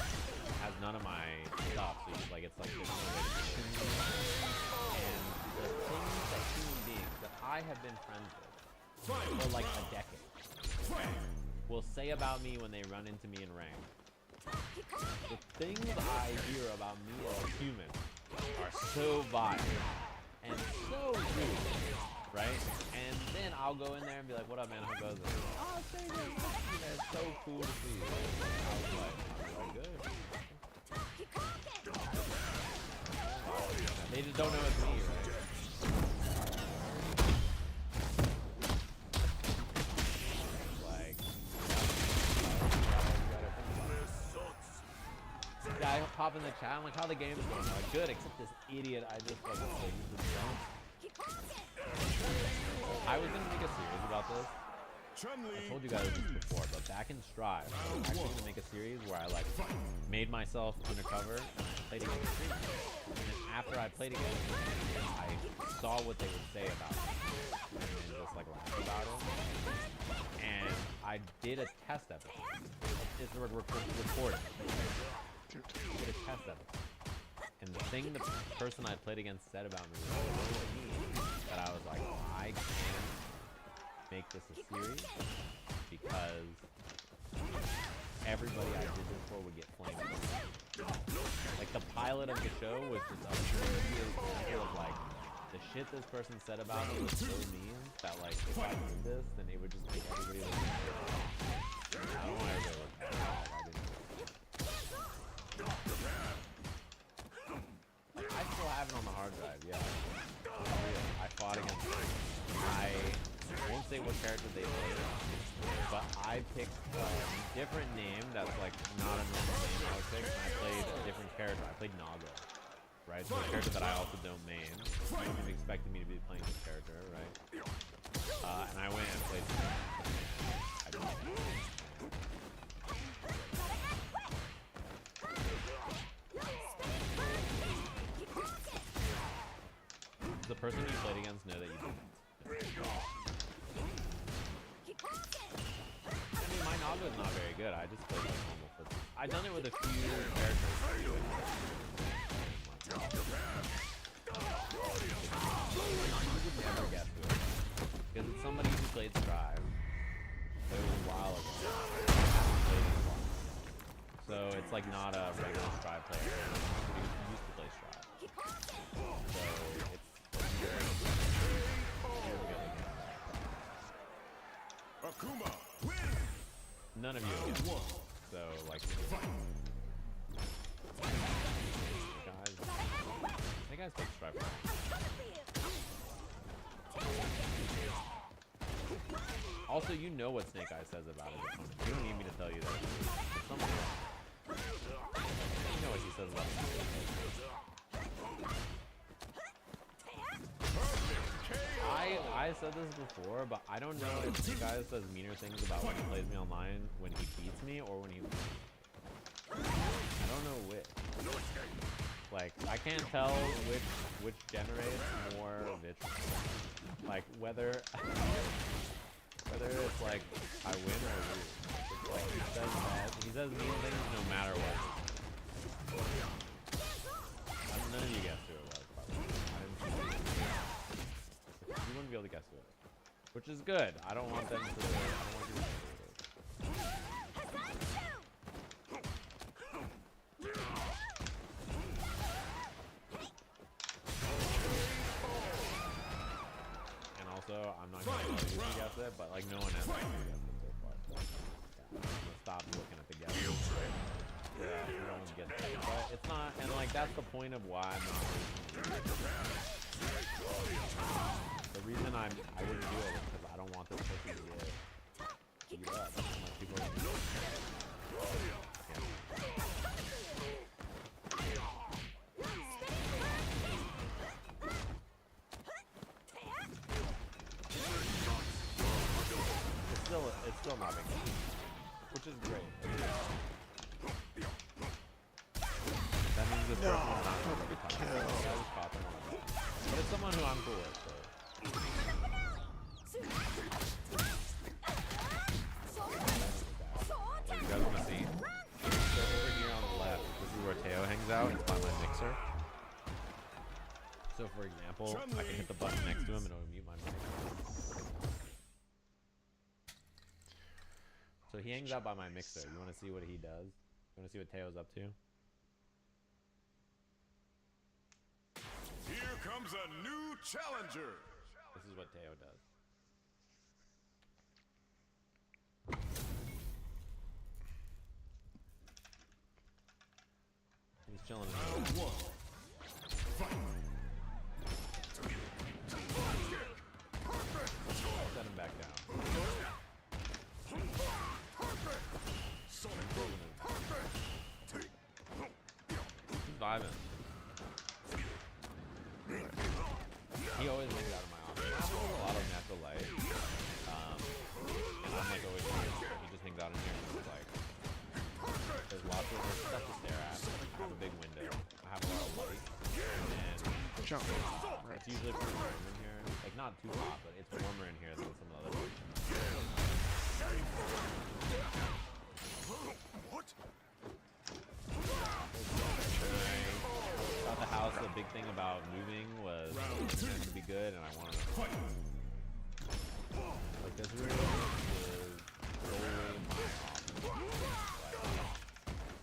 has none of my stuff, so it's like there's no way to continue. And the things that human beings that I have been friends with for like a decade, okay, will say about me when they run into me in rank. The things I hear about me as a human are so vile and so rude, right? And then I'll go in there and be like, "What up, man? How goes it?" "Oh, it's very good. It's so cool to see you." I was like, "Good." They just don't know it's me, right? Like, I pop in the chat, I'm like, how the game's going? I'm like, good, except this idiot I just like I was gonna make a series about this. I told you guys this before, but back in Strive, I was actually gonna make a series where I like made myself undercover and played against streamers. And then after I played against them, I saw what they would say about it and then just like laughed about it. And I did a test episode. It's recorded. I did a test episode. And the thing the person I played against said about me was so mean that I was like, I can't make this a series because everybody I did this for would get flamed. Like the pilot of the show was just a example of like the shit this person said about me was so mean that like if I did this, then it would just make everybody look bad. I don't want everybody to look bad. I still have it on the hard drive, yeah. I fought against them. I won't say what character they played, but I picked a different name that's like not a normal name I would pick, and I played a different character. I played Nago, right? So a character that I also don't main. You would have expected me to be playing this character, right? And I went and played I didn't. The person you played against know that you didn't. I mean, my Naga is not very good. I just played like normal football. I've done it with a few characters. You would never guess it. Because it's somebody who played Strive. It was a while ago. So it's like not a regular Strive player. He used to play Strive. So it's Akuma, win! none of you have guessed. So like Hey guys pick Strive. Also, you know what Snake Eyes says about his opponent. You don't need me to tell you that. Something else. You know what he says about his I said this before, but I don't know if Snake Eyes says meaner things about when he plays me online when he beats me or when he loses. I don't know which. Like, I can't tell which generates more vitriol. Like, whether it's like I win or lose. It's like he says mean things no matter what. None of you guessed who it was, probably. You wouldn't be able to guess who it. Which is good. I don't want them to. I don't want you to. Also, I'm not going to tell you to guess it, but like no one has actually guessed it so far. So, yeah, I'm going to stop looking at the guesses. Yeah, no one gets it. But it's not, and like that's the point of why I'm not. The reason I wouldn't do it is because I don't want this person to get beat up. Like people are gonna It's still not big, which is great. this person is not going to be tough. I just caught them on that. But it's someone who I'm cool with, so. Like, you guys want to see? So over here on the left, this is where Teo hangs out. It's by my mixer. So for example, I can hit the button next to him and it'll mute my mic. So he hangs out by my mixer. You want to see what he does? You want to see what Teo's up to? Here comes a new challenger. This is what Teo does. He's chilling in the back. Set him back down. He's vibing. He always hangs out in my office. I have a lot of natural light. And I'm like always here. He just hangs out in here. And it's like, there's lots of stuff to stare at. I have a big window. I have a lot of light. And Jump. it's usually pretty warm in here. Like not too hot, but it's warmer in here than some of the other places. What? Throughout the house, the big thing about moving was it meant to be good, and I wanted to fight. Like this room is solely my office. Like,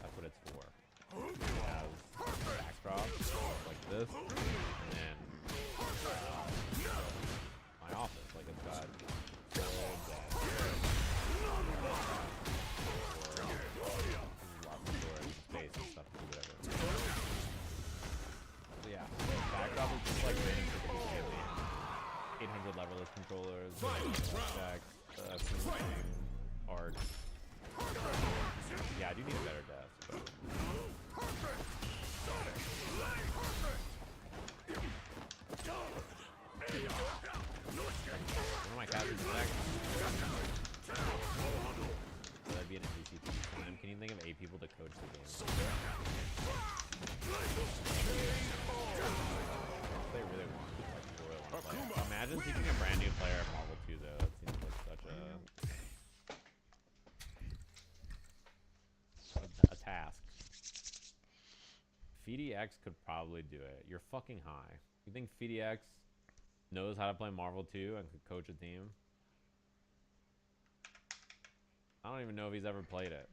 that's what it's for. It has backdrops like this, and then my office. Like it's got lots of storage space and stuff to do whatever. So yeah, backdrop is just like random shit that you can get. 800 leverless controllers, effects, art. Yeah, I do need a better desk. But... One of my cats is back. That'd be an NPC team. Can you think of 8 people to coach the game? They really want. Like, people really want to play. Imagine teaching a brand new player at Marvel 2 though. That seems like such a task. FDX could probably do it. You're fucking high. You think FDX knows how to play Marvel 2 and could coach a team? I don't even know if he's ever played it.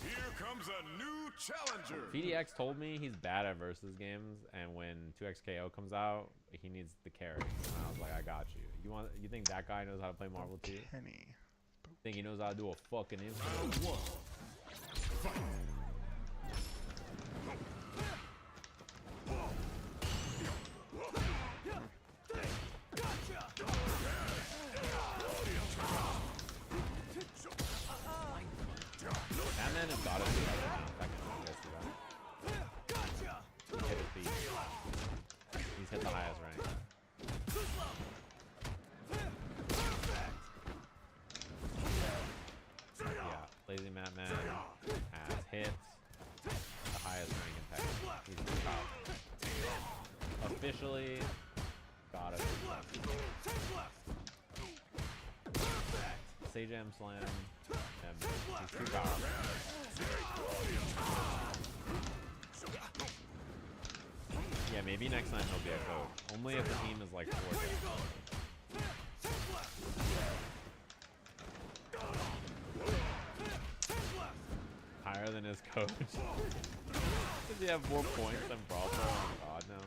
Here comes a new challenger. FDX told me he's bad at versus games, and when 2XKO comes out, he needs the carry. And I was like, I got you. You think that guy knows how to play Marvel 2? Penny. Think he knows how to do a fucking instant? Batman has got to be like a second. You guys see that? He hit his beat. He's hit the highest rank. Yeah, Lazy Batman has hit the highest rank in tech. He's the top. Officially, got it. Sage M Slam. He's too powerful. Yeah, maybe next time he'll be a coach. Only if the team is like 4 down. Higher than his coach. Does he have more points than Bravo? Oh god, no.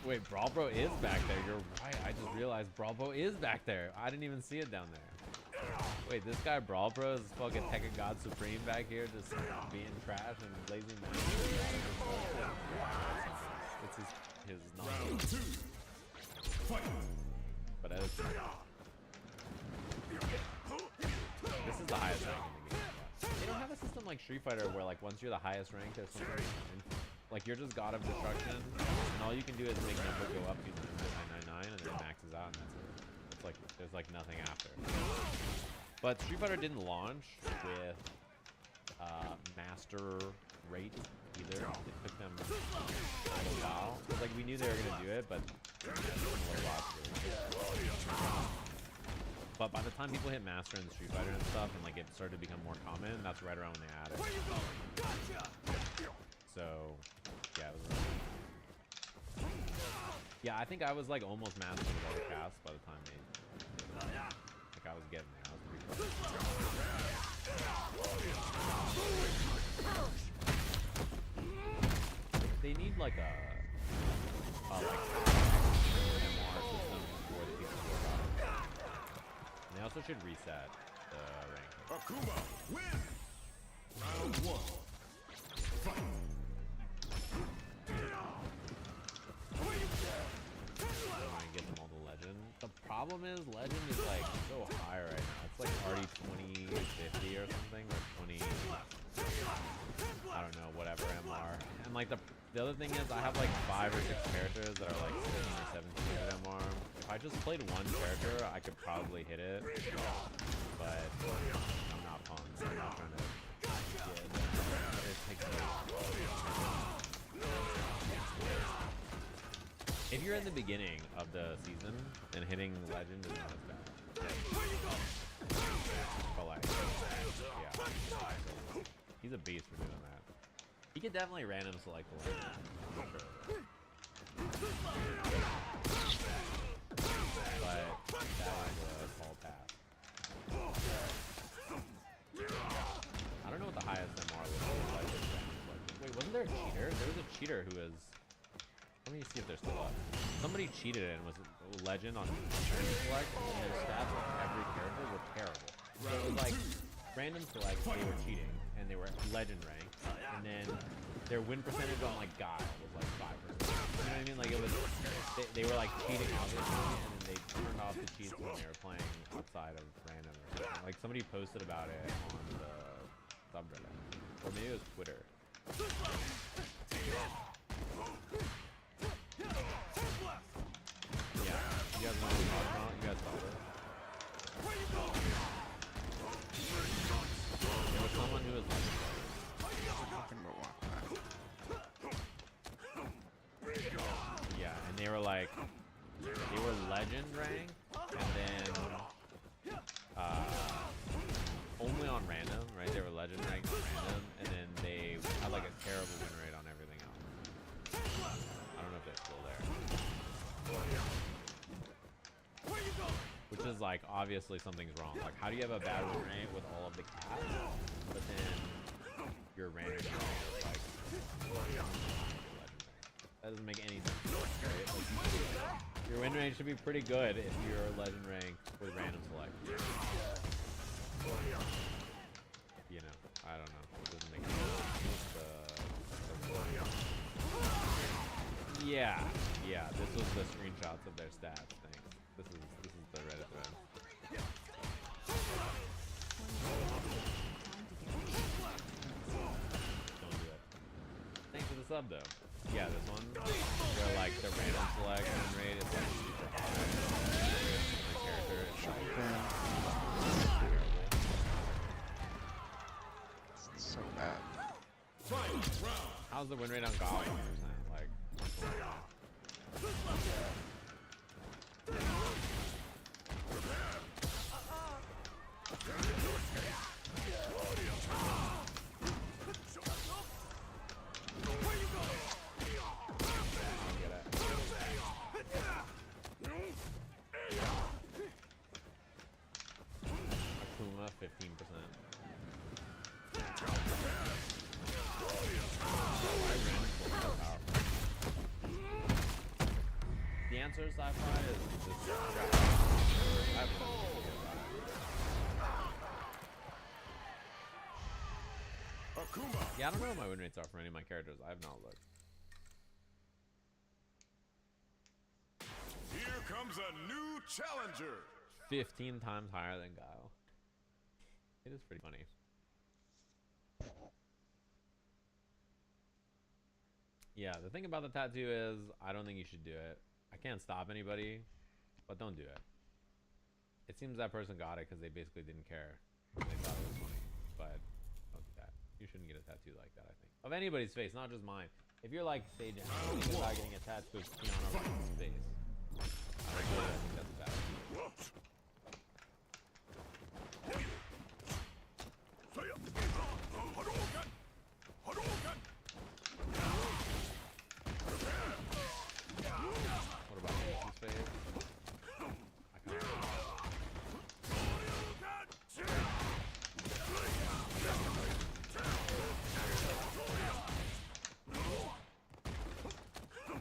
Wait, Bravo is back there. You're right. I just realized Bravo is back there. I didn't even see it down there. Wait, this guy Bravo is fucking Tekken God Supreme back here just being trash and lazy man. It's his nonsense. But as this is the highest rank in the game. Yeah. They don't have a system like Street Fighter where like once you're the highest rank, there's something like you're just God of Destruction, and all you can do is make number go up to 999, and then it maxes out, and that's it. It's like there's like nothing after. But Street Fighter didn't launch with master rate either. It took them a while. Cause like we knew they were gonna do it, but but by the time people hit master in Street Fighter and stuff, and like it started to become more common, that's right around when they added. So yeah, it was yeah, I think I was like almost master with all the casts by the time they like I was getting there. I was pretty close. They need like a like MR system for the people who are bottom. And they also should reset the rank. Akuma, win! Round 1. Fight! Try and get them all to legend. The problem is legend is like so high right now. It's like already 2050 or something, or 20. I don't know, whatever MR. And like the other thing is I have like 5 or 6 characters that are like 16 or 17 MR. If I just played one character, I could probably hit it. But I'm not pumped. I'm not trying to get it. Takes me. If you're in the beginning of the season, then hitting legend is not as bad. But like, yeah. He's a beast for doing that. He could definitely random select the legend. But that is a tall task. I don't know what the highest MR was. Wait, wasn't there a cheater? There was a cheater who was... Let me see if they're still up. Somebody cheated and was a legend on random select, and their stats on every character were terrible. So it was like random select, they were cheating, and they were legend ranked, and then their win percentage on like Guile was like 5%. You know what I mean? Like it was, they were like cheating obviously, and then they turned off the cheats when they were playing outside of random or something. Like somebody posted about it on the subreddit, or maybe it was Twitter. Yeah, you guys know what I'm talking about? You guys saw this? There was someone who was Talking about what? yeah, and they were like, they were legend rank, and then only on random, right? They were legend ranked on random, and then they had like a terrible win rate on everything else. I don't know if they're still there. Which is like, obviously something's wrong. Like, how do you have a bad win rate with all of the casts, but then your random is like, that doesn't make any sense, right? Like, your win rate should be pretty good if you're legend rank with random select. You know, I don't know. It doesn't make any sense. Yeah, yeah. This was the screenshots of their stats. Thanks. This is the Reddit thread. Don't do it. Thanks for the sub though. Yeah, this one where like the random select win rate is like super high. The character is like terrible. It's so bad. How's the win rate on Guile 1%? Like, Akuma 15%. The answer to sci-fi is just I have no idea about it. Akuma, Yeah, I don't know what my win rates are for any of my characters. I have not looked. here comes a new challenger. 15 times higher than Guile. It is pretty funny. Yeah, the thing about the tattoo is I don't think you should do it. I can't stop anybody, but don't do it. It seems that person got it because they basically didn't care. And they thought it was funny. But don't do that. You shouldn't get a tattoo like that, I think. Of anybody's face, not just mine. If you're like Sage, thinking about getting a tattoo of Keanu Reeves' face, I think that's bad. What about Reeves' face? I kind of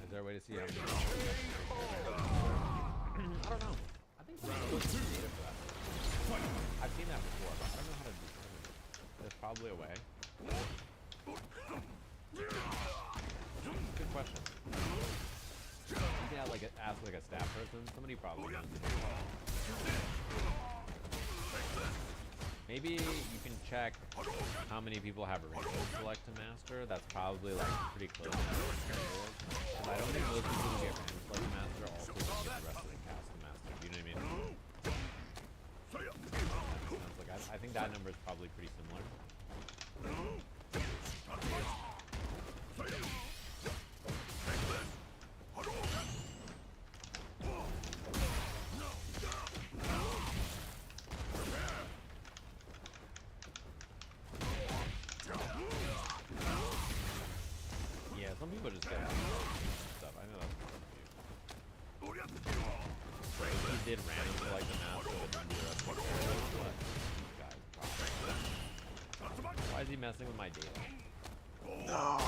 Is there a way to see how many? I don't know. I think there's data for that. I've seen that before, but I don't know how to determine it. There's probably a way. Good question. You can like ask like a staff person. Somebody probably knows. Maybe you can check how many people have a rainbow select to master. That's probably like pretty close to and I don't think most people who get rainbow select to master also get the rest of the cast to master. Do you know what I mean? Sounds like I think that number is probably pretty similar. Yeah, some people just get stuff. I know that's confusing. He did random select the master with the rest of the characters, but God. Why is he messing with my data? No.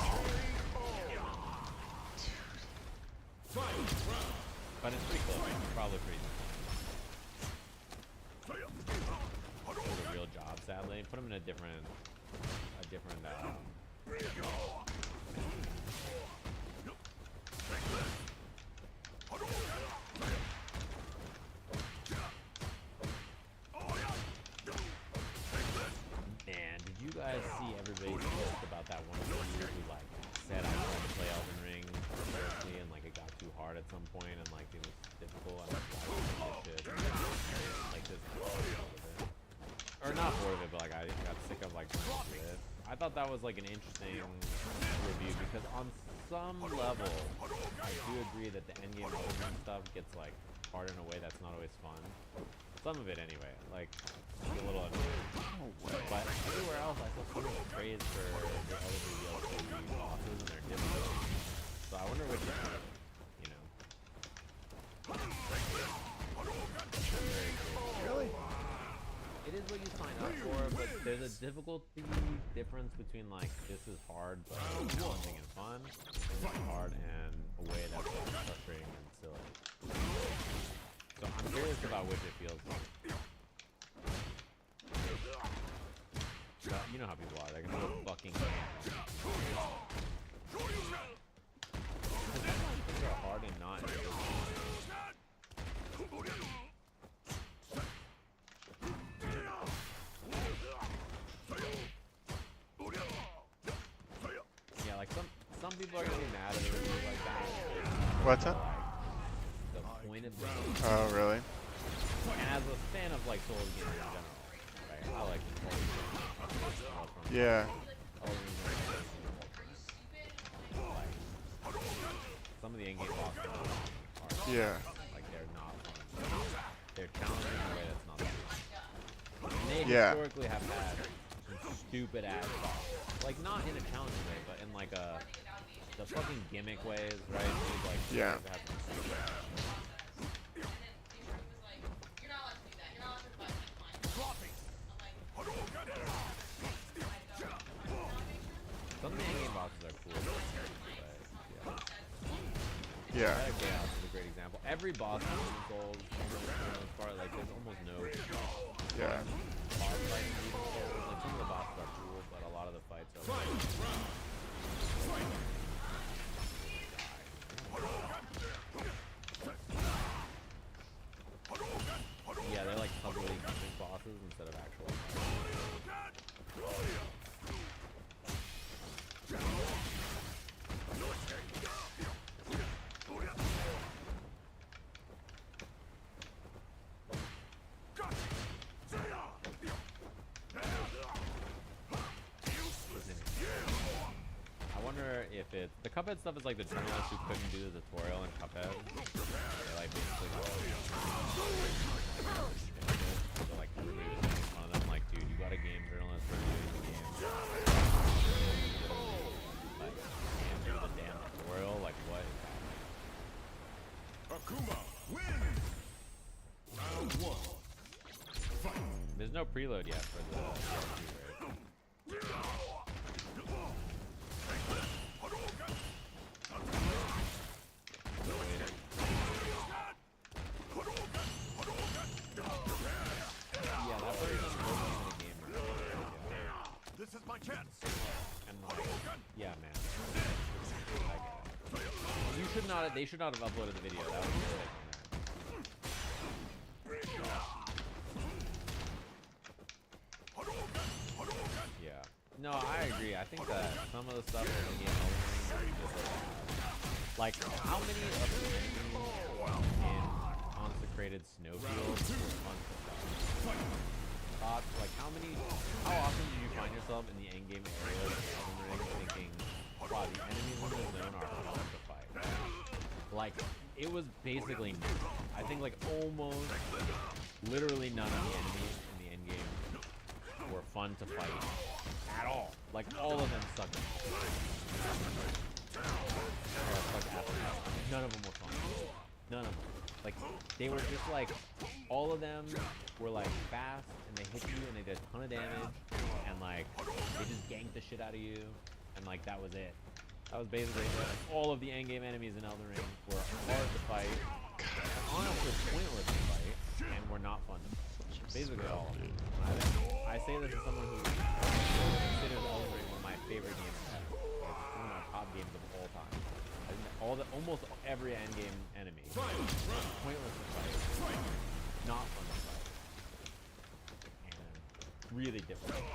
But it's pretty close. Probably pretty close. It's a real job, sadly. Put him in a different Man, did you guys see everybody's post about that one dude who like said I tried to play Elden Ring seriously and like it got too hard at some point and like it was difficult and like this or not bored of it, but like I got sick of like trying to do it. I thought that was like an interesting review because on some level I do agree that the endgame Elden Ring stuff gets like hard in a way that's not always fun. Some of it anyway, like it's a little annoying. But everywhere else I saw so much praise for the other DLC bosses and their difficulty. So I wonder which is better, you know. Really? It is what you sign up for, but there's a difficulty difference between like this is hard but challenging and fun, and this is hard and a way that's like frustrating and silly. So I'm curious about which it feels like. You know how people are, they're gonna go fucking things are hard and not yeah, like some people are gonna be mad at a review like that. What's that? The point of the game. Oh, really? And as a fan of like Souls games in general, right? I like Souls games. Yeah. Some of the in-game bosses are Yeah. like they're not fun. They're challenging in a way that's not fun. And they historically have had some stupid ass bosses. Like not in a challenging way, but in like the fucking gimmick ways, right? Dude, like Yeah. they have some stupid ass. Some of the in-game bosses are cool. But, Yeah. Chaos is a great example. Every boss in Souls, for the most part, like there's almost no Yeah. boss fighting in Souls. Like some of the bosses are cool, but a lot of the fights are like, yeah, they're like puzzly gimmick bosses instead of actual fights. Cuphead. The Cuphead stuff is like the journalists who couldn't do the tutorial in Cuphead. They like basically got so like everybody was making fun of them. Like, dude, you got a game journalist for doing the game. Like, can't do the damn tutorial. Like, what is happening? Akuma wins. Round 1. Fight. There's no preload yet for the DLC, right? Yeah, that version wasn't in the game. This is my chance. And like, yeah, man. I get it. You should not. They should not have uploaded the video. That was a mistake on that. Yeah. No, I agree. I think that some of the stuff in the game like how many of the enemies in consecrated snowfields were fun to fight? Thoughts like how often do you find yourself in the endgame areas of Elden Ring thinking, wow, the enemies in this zone are fun to fight? Like, it was basically none. I think like almost literally none of the enemies in the endgame were fun to fight at all. Like all of them sucked. None of them were fun. None of them. Like, they were just like, all of them were like fast and they hit you and they did a ton of damage and like they just ganked the shit out of you and like that was it. That was basically it. Like, all of the endgame enemies in Elden Ring were hard to fight, honestly pointless to fight, and were not fun to fight. Basically all of them. I say this as someone who considers Elden Ring one of my favorite games ever. Like, one of my top games of all time. Almost every endgame enemy pointless to fight, not fun to fight, and really difficult.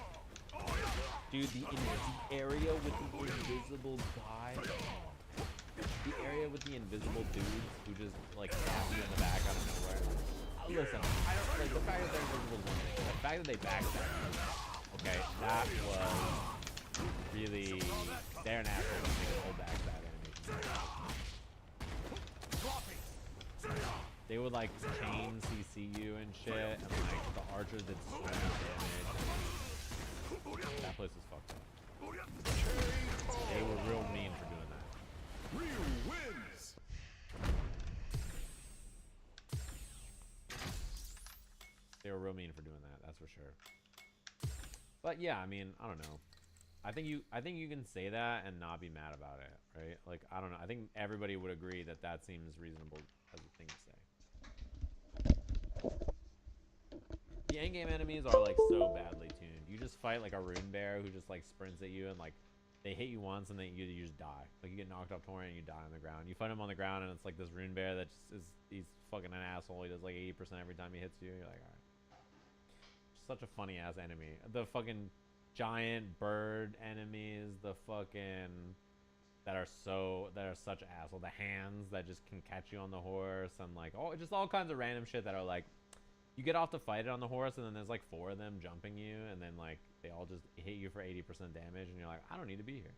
Dude, the area with the invisible guy, the area with the invisible dudes who just like stab you in the back out of nowhere. Listen, I don't like the fact that they're invisible is one thing. The fact that they backstab you, okay, that was really they're an asshole when they can hold backstab enemies. They would like chain CC you and shit, and like the archers did so much damage. That place was fucked up. They were real mean for doing that. Ryu wins. They were real mean for doing that. That's for sure. But yeah, I mean, I don't know. I think you can say that and not be mad about it, right? Like, I don't know. I think everybody would agree that that seems reasonable as a thing to say. The endgame enemies are like so badly tuned. You just fight like a rune bear who just like sprints at you and like they hit you once and then you just die. Like you get knocked off torrent and you die on the ground. You fight him on the ground and it's like this rune bear that just he's fucking an asshole. He does like 80% every time he hits you. You're like, all right. Such a funny ass enemy. The fucking giant bird enemies, the fucking that are such asshole. The hands that just can catch you on the horse and like all kinds of random shit that are like you get off to fight it on the horse and then there's like 4 of them jumping you and then like they all just hit you for 80% damage and you're like, I don't need to be here.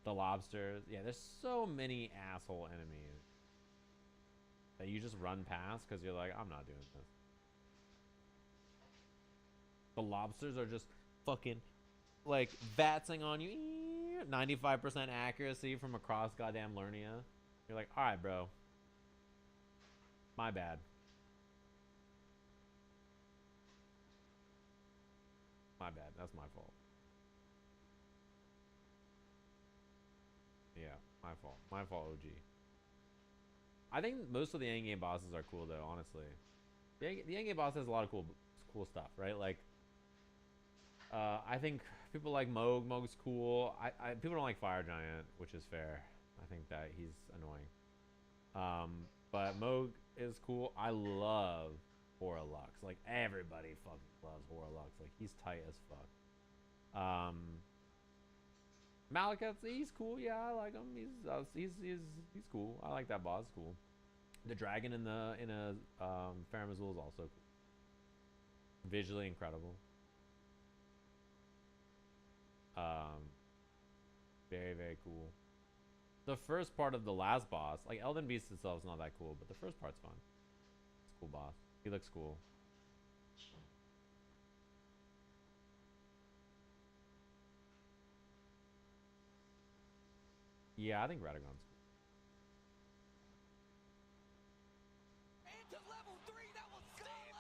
The lobsters, yeah, there's so many asshole enemies that you just run past because you're like, I'm not doing this. The lobsters are just fucking like vatsing on you, 95% accuracy from across goddamn Lernia. You're like, all right, bro, my bad. My bad. That's my fault. Yeah, my fault. My fault, OG. I think most of the endgame bosses are cool, though, honestly. The endgame boss has a lot of cool stuff, right? Like, I think people like Moog. Moog's cool. People don't like Fire Giant, which is fair. I think that he's annoying. But Moog is cool. I love Horalux. Like, everybody fucking loves Horalux. Like, he's tight as fuck. Malekith's, he's cool. Yeah, I like him. He's cool. I like that boss. Cool. The dragon in Farum Azula is also cool. Visually incredible. Very, very cool. The first part of the last boss, like Elden Beast itself is not that cool, but the first part's fun. It's a cool boss. He looks cool. Yeah, I think Radagon's cool.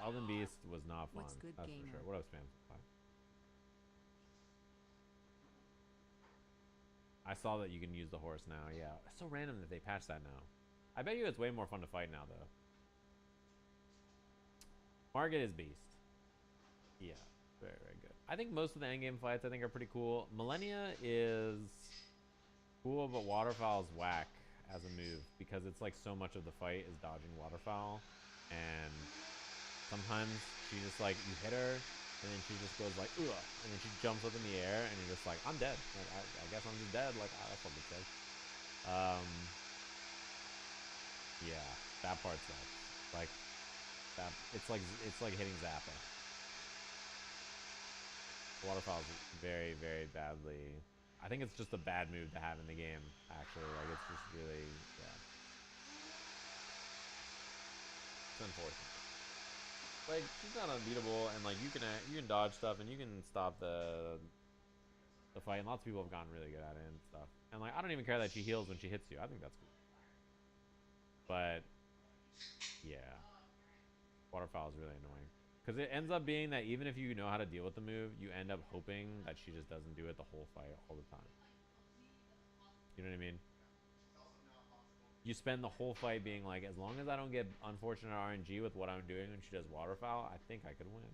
Elden Beast was not fun. What's good, That's gamer? for sure. What up, Spam? I saw that you can use the horse now. Yeah, it's so random that they patched that now. I bet you it's way more fun to fight now, though. Margit is Beast. Yeah, very, very good. I think most of the endgame fights I think are pretty cool. Millennia is cool, but Waterfowl's whack as a move because it's like so much of the fight is dodging Waterfowl, and sometimes she just like you hit her and then she just goes like ugh, and then she jumps up in the air and you're just like I'm dead. Like, I guess I'm just dead. Like that's what it says. Yeah, that part sucks. Like that, it's like hitting Zappa. Waterfowl's very, very badly. I think it's just a bad move to have in the game. Actually, like it's just really, yeah. It's unfortunate. Like she's not unbeatable, and like you can dodge stuff and you can stop the fight. And lots of people have gotten really good at it and stuff. And like I don't even care that she heals when she hits you. I think that's cool. But yeah, Waterfowl is really annoying because it ends up being that even if you know how to deal with the move, you end up hoping that she just doesn't do it the whole fight all the time. You know what I mean? You spend the whole fight being like, as long as I don't get unfortunate RNG with what I'm doing when she does Waterfowl, I think I could win.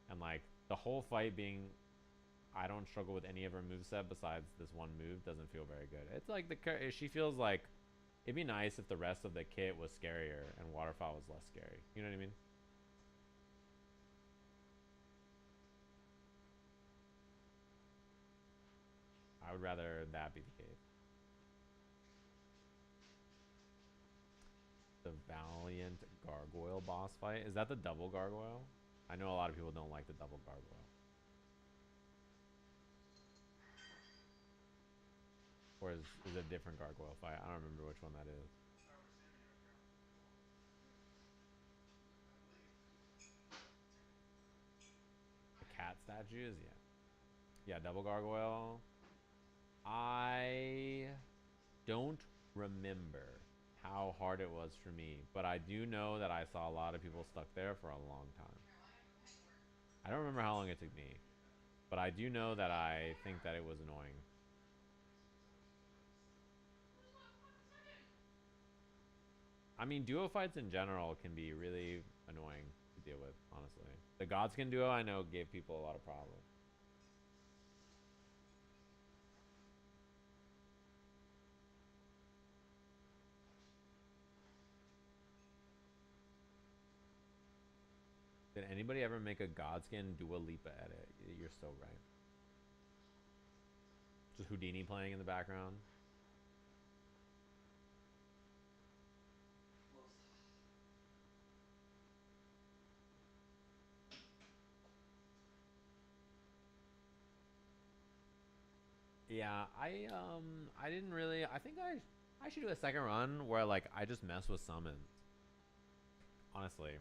And like the whole fight being, I don't struggle with any of her moveset besides this one move doesn't feel very good. It's like she feels like it'd be nice if the rest of the kit was scarier and Waterfowl was less scary. You know what I mean? I would rather that be the case. The Valiant Gargoyle boss fight. Is that the double gargoyle? I know a lot of people don't like the double gargoyle. Or is it a different gargoyle fight? I don't remember which one that is. The cat statues? Yeah. Yeah, double gargoyle. I don't remember how hard it was for me, but I do know that I saw a lot of people stuck there for a long time. I don't remember how long it took me, but I do know that I think that it was annoying. I mean, duo fights in general can be really annoying to deal with, honestly. The Godskin duo I know gave people a lot of problems. Did anybody ever make a Godskin Dua Lipa edit? You're so right. Just Houdini playing in the background. Yeah, I didn't really. I think I should do a second run where like I just mess with summons. Honestly,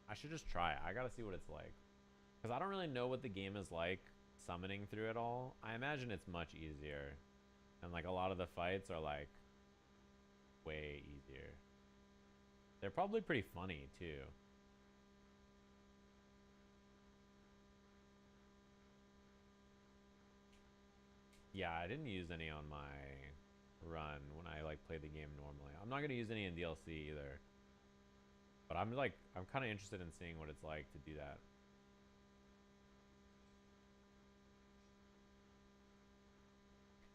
I should just try it. I gotta see what it's like, because I don't really know what the game is like summoning through it all. I imagine it's much easier, and like a lot of the fights are like way easier. They're probably pretty funny too. Yeah, I didn't use any on my run when I like played the game normally. I'm not gonna use any in DLC either. But I'm kind of interested in seeing what it's like to do that.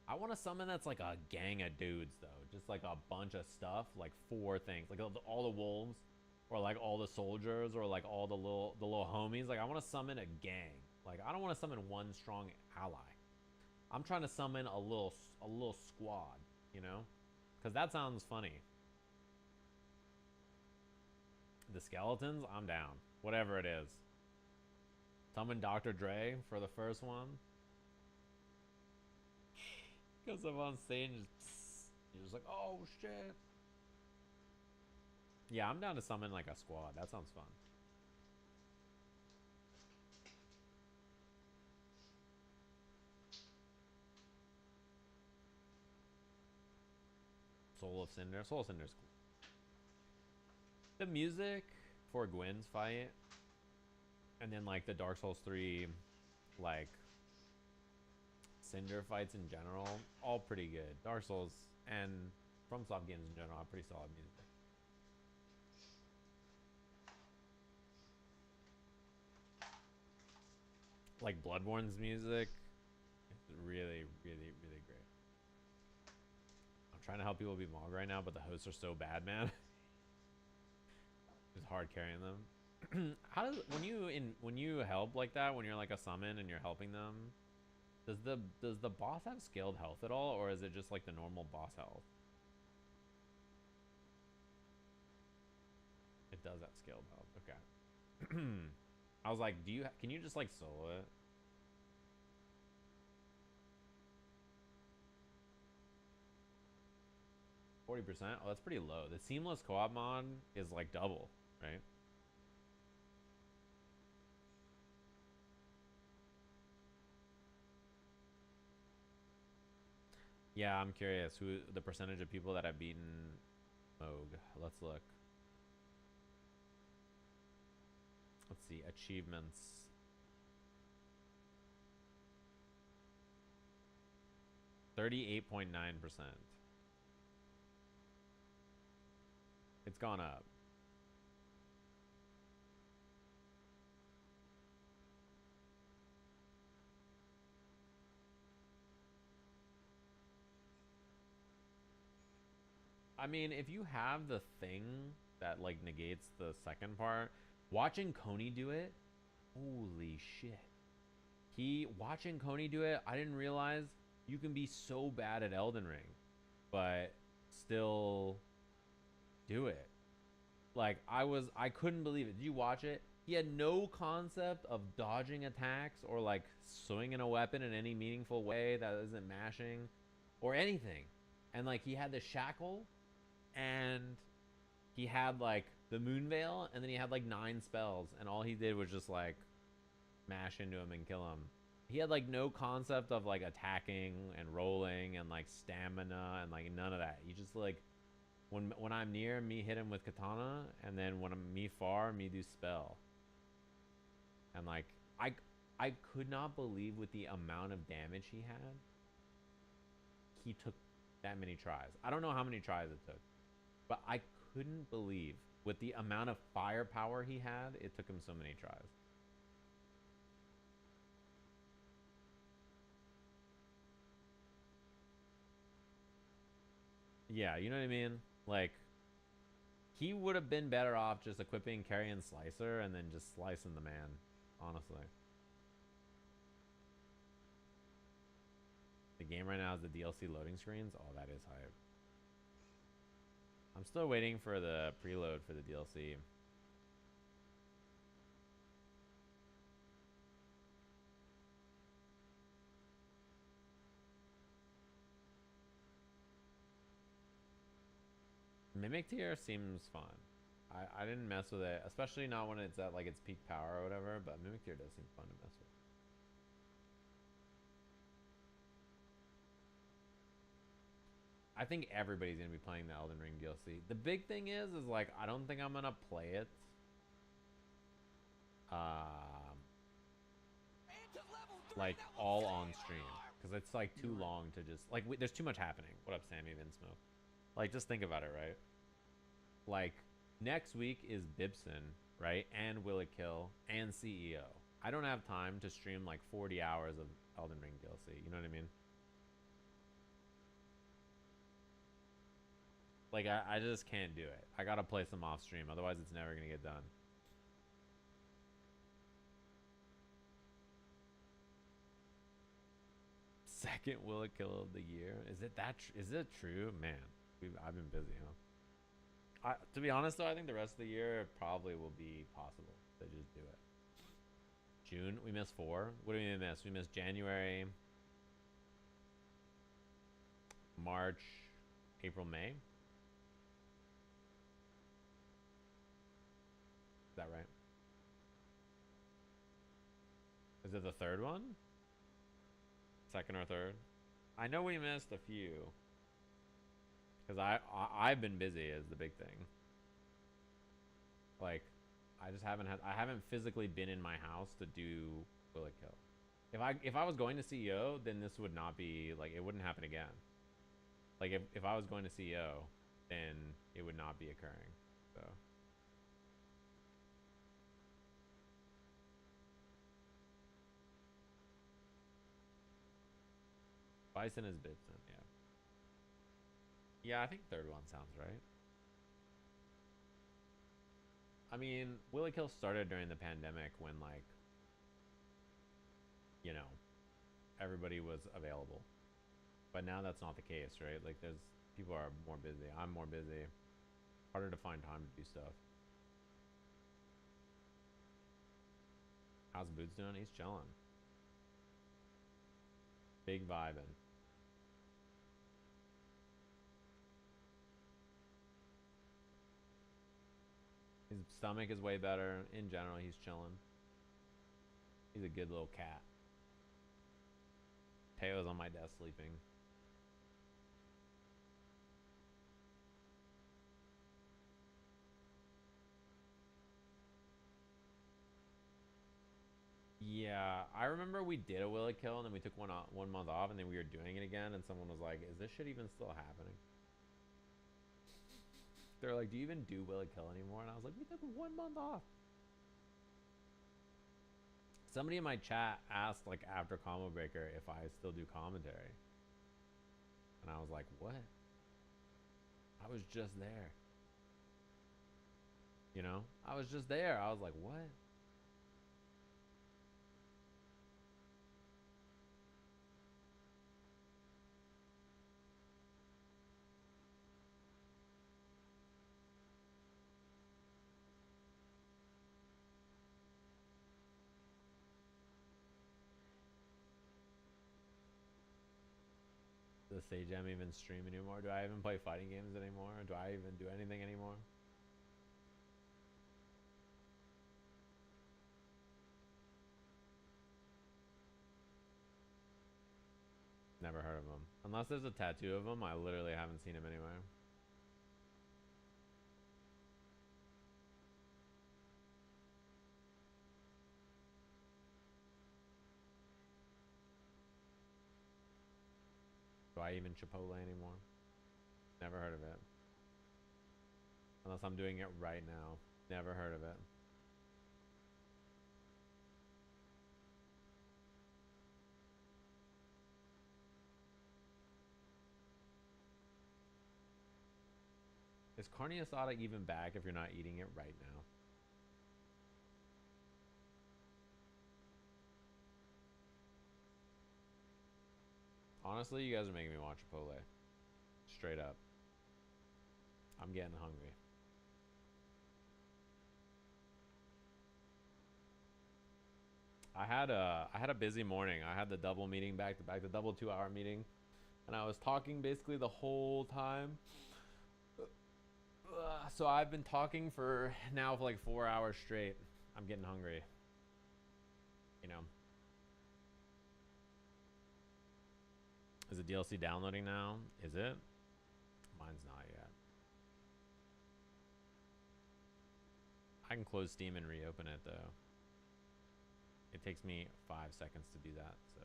I want to summon that's like a gang of dudes though, just like a bunch of stuff, like 4 things, like all the wolves, or like all the soldiers, or like all the little homies. Like I want to summon a gang. Like I don't want to summon one strong ally. I'm trying to summon a little squad, you know, because that sounds funny. The skeletons, I'm down. Whatever it is. Summon Dr. Dre for the first one. Because I'm on stage, and just, you're just like, oh shit. Yeah, I'm down to summon like a squad. That sounds fun. Soul of Cinder. Soul of Cinder's cool. The music for Gwen's fight, and then like the Dark Souls 3, like Cinder fights in general, all pretty good. Dark Souls and FromSoft games in general have pretty solid music. Like Bloodborne's music, it's really, really, really great. I'm trying to help people beat Mog right now, but the hosts are so bad, man. It's hard carrying them. How does when you help like that, when you're like a summon and you're helping them, does the boss have scaled health at all, or is it just like the normal boss health? It does have scaled health. Okay. I was like, can you just like solo it? %? Oh, that's pretty low. The seamless co-op mod is like double, right? Yeah, I'm curious who the percentage of people that have beaten Moog. Let's look. Let's see, achievements. 38.9%. It's gone up. I mean, if you have the thing that like negates the second part, watching Coney do it, holy shit. Watching Coney do it, I didn't realize you can be so bad at Elden Ring, but still do it. Like I couldn't believe it. Did you watch it? He had no concept of dodging attacks or like swinging a weapon in any meaningful way that isn't mashing or anything. And like he had the shackle and he had like the moon veil and then he had like 9 spells and all he did was just like mash into him and kill him. He had like no concept of like attacking and rolling and like stamina and like none of that. He just like when I'm near, me hit him with katana, and then when I'm me far, me do spell. And like I could not believe with the amount of damage he had. He took that many tries. I don't know how many tries it took, but I couldn't believe with the amount of firepower he had, it took him so many tries. Yeah, you know what I mean? Like, he would have been better off just equipping Carrion Slicer and then just slicing the man, honestly. The game right now is the DLC loading screens. Oh, that is hype. I'm still waiting for the preload for the DLC. Mimic tier seems fun. I didn't mess with it, especially not when it's at like its peak power or whatever, but Mimic tier does seem fun to mess with. I think everybody's gonna be playing the Elden Ring DLC. The big thing is like I don't think I'm gonna play it. Like all on stream because it's like too long to just like there's too much happening. What up, Sammy Vinsmoke? Like just think about it, right? Like next week is Bibson, right? And Will It Kill and CEO. I don't have time to stream like 40 hours of Elden Ring DLC. You know what I mean? Like I just can't do it. I gotta play some off stream, otherwise it's never gonna get done. Second Will It Kill of the year? Is it that? Is it true, man? I've been busy, huh? To be honest though, I think the rest of the year probably will be possible to just do it. June, we missed 4. What do we miss? We missed January. March, April, May. Is that right? Is it the third one? Second or third? I know we missed a few. Because I've been busy is the big thing. Like, I haven't physically been in my house to do Will It Kill. If I was going to CEO, then this would not be, like, it wouldn't happen again. Like, if I was going to CEO, then it would not be occurring. So. Bison is Bibson, yeah. Yeah, I think third one sounds right. I mean, Will It Kill started during the pandemic when, like, you know, everybody was available. But now that's not the case, right? Like, people are more busy. I'm more busy. Harder to find time to do stuff. How's Boots doing? He's chilling. Big vibing. His stomach is way better. In general, he's chilling. He's a good little cat. Teo's on my desk sleeping. Yeah, I remember we did a Will It Kill and then we took 1 month off and then we were doing it again and someone was like, is this shit even still happening? They're like, do you even do Will It Kill anymore? And I was like, we took 1 month off. Somebody in my chat asked, like, after Combo Breaker if I still do commentary. And I was like, what? I was just there. You know? I was just there. I was like, what? Does Sagem even stream anymore? Do I even play fighting games anymore? Do I even do anything anymore? Never heard of him. Unless there's a tattoo of him, I literally haven't seen him anywhere. Do I even Chipotle anymore? Never heard of it. Unless I'm doing it right now. Never heard of it. Is carne asada even back if you're not eating it right now? Honestly, you guys are making me want Chipotle. Straight up. I'm getting hungry. I had a busy morning. I had the double meeting back to back, the double 2 hour meeting. And I was talking basically the whole time. So I've been talking for 4 hours straight. I'm getting hungry. You know. Is the DLC downloading now? Is it? Mine's not yet. I can close Steam and reopen it though. It takes me 5 seconds to do that, so.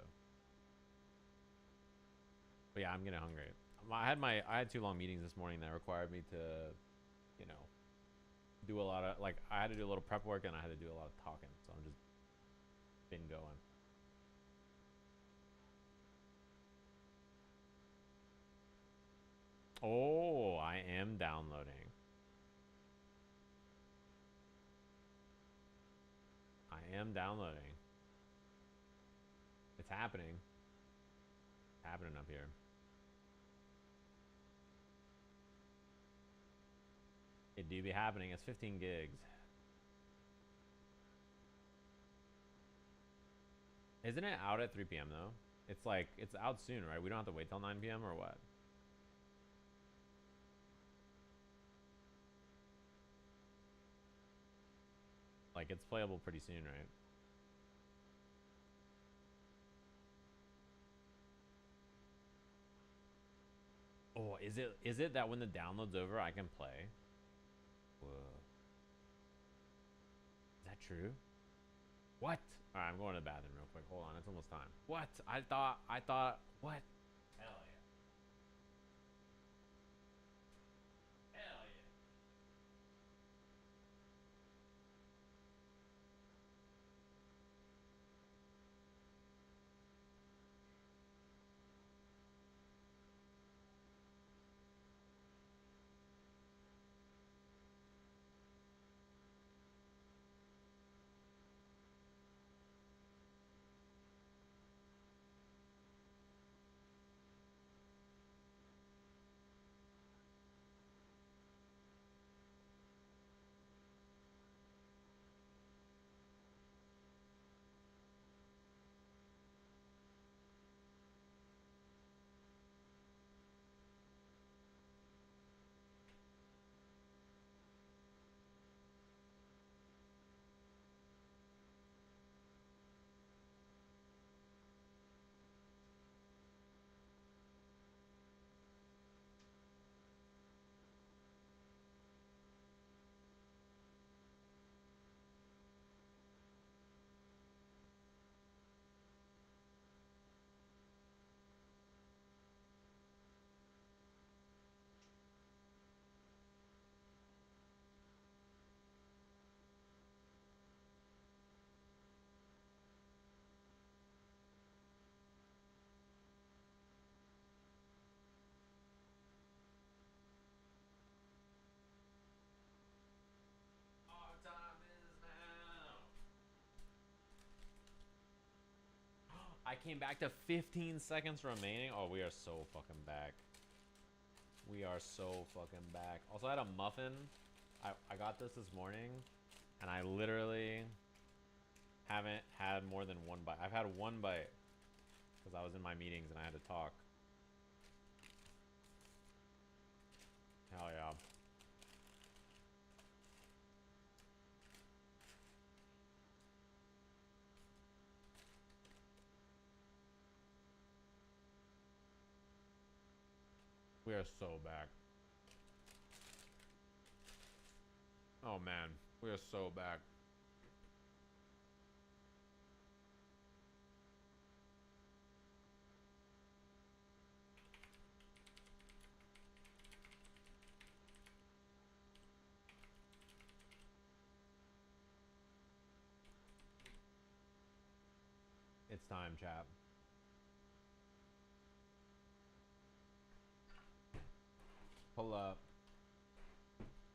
But yeah, I'm getting hungry. I had 2 long meetings this morning that required me to, you know, do a lot of, like, I had to do a little prep work and I had to do a lot of talking, so I'm just been going. Oh, I am downloading. I am downloading. It's happening. It's happening up here. It do be happening. It's 15 gigs. Isn't it out at 3 p.m. though? It's like, it's out soon, right? We don't have to wait till 9 p.m. or what? Like, it's playable pretty soon, right? Oh, is it that when the download's over, I can play? Whoa. Is that true? What? All right, I'm going to the bathroom real quick. Hold on, it's almost time. What? I thought, what? Hell yeah. Hell yeah. Our time is now. I came back to 15 seconds remaining. Oh, we are so fucking back. We are so fucking back. Also, I had a muffin. I got this morning, and I literally haven't had more than one bite. I've had one bite because I was in my meetings and I had to talk. Hell yeah. We are so back. Oh man, we are so back. It's time, chap. Pull up.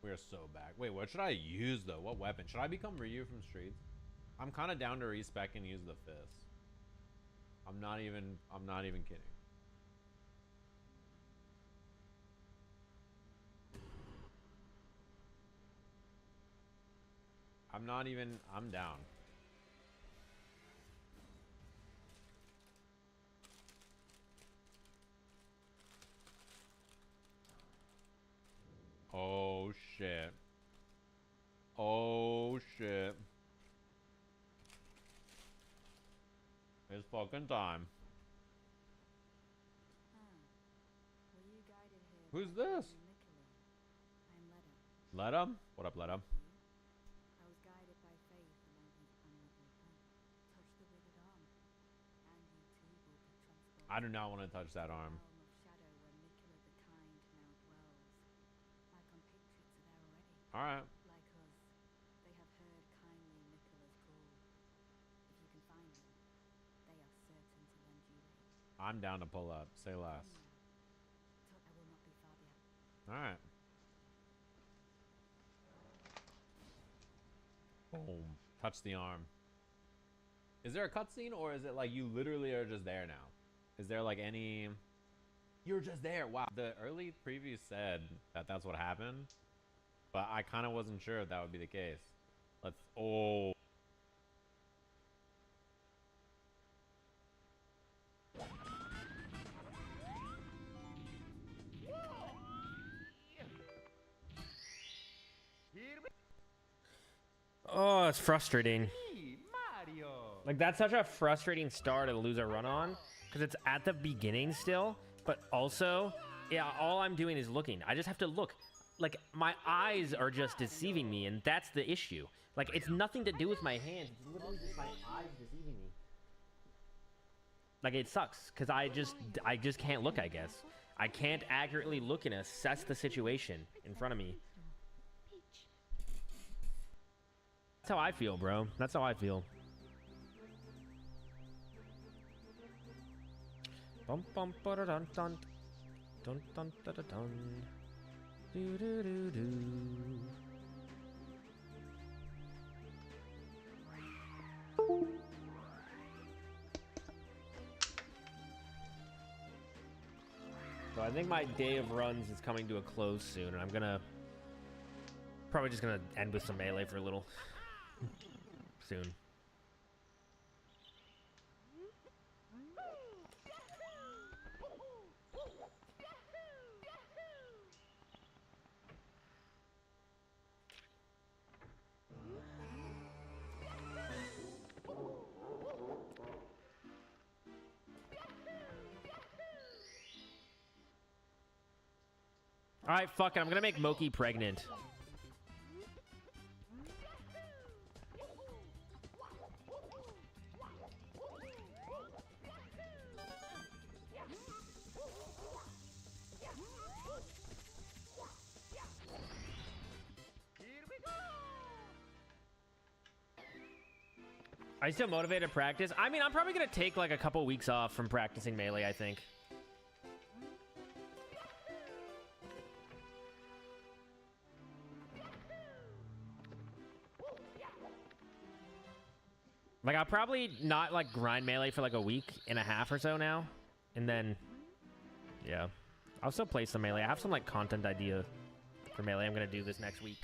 We are so back. Wait, what should I use though? What weapon? Should I become Ryu from Streets? I'm kind of down to respec and use the fist. I'm not even kidding. I'm down. Oh shit. Oh shit. It's fucking time. Were you guided here Who's by this? Nicola? I'm Leda. Let him? What up, let him? I was guided by faith along his unwritten path. Touch the withered arm, and you too will be transported. I do not want to touch that arm. Realm of shadow where Nicola the Kind now dwells. My compatriots are there already. Alright. Like us, they have heard kindly Nicola's call. If you can find them, they are certain to lend you aid. I'm down to pull up. Say less. I will not be far behind. Alright. Boom. Touch the arm. Is there a cutscene or is it like you literally are just there now? Is there like any... You're just there. Wow. The early preview said that that's what happened. But I kind of wasn't sure if that would be the case. Let's... Oh. Oh, Oh, it's frustrating. Like, that's such a frustrating star to lose a run on, because it's at the beginning still, but also, yeah, all I'm doing is looking. I just have to look. Like, my eyes are just deceiving me, and that's the issue. Like, it's nothing to do with my hands. It's literally just my eyes deceiving me. Like, it sucks, because I just can't look, I guess. I can't accurately look and assess the situation in front of me. That's how I feel, bro. That's how I feel. Bum bum ba da dun dun dun dun da da dun do do do do. So I think my day of runs is coming to a close soon, and I'm probably just gonna end with some melee for a little soon. All right, fuck it. I'm gonna make Moki pregnant. Are you still motivated to practice? I mean, I'm probably gonna take like a couple weeks off from practicing melee, I think. Like, I'll probably not, like, grind melee for, like, a week and a half or so now. And then, yeah. I'll still play some melee. I have some, like, content idea for melee I'm going to do this next week.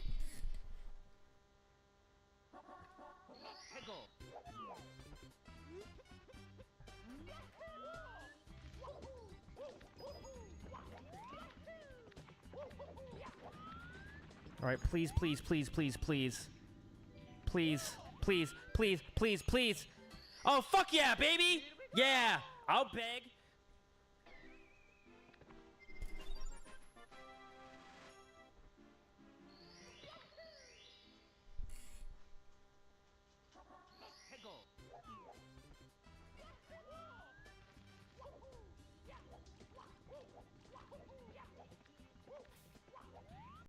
All right, please, please, please, please, please. Please. Please, please, please, please. Oh, fuck yeah, baby. Yeah, I'll beg.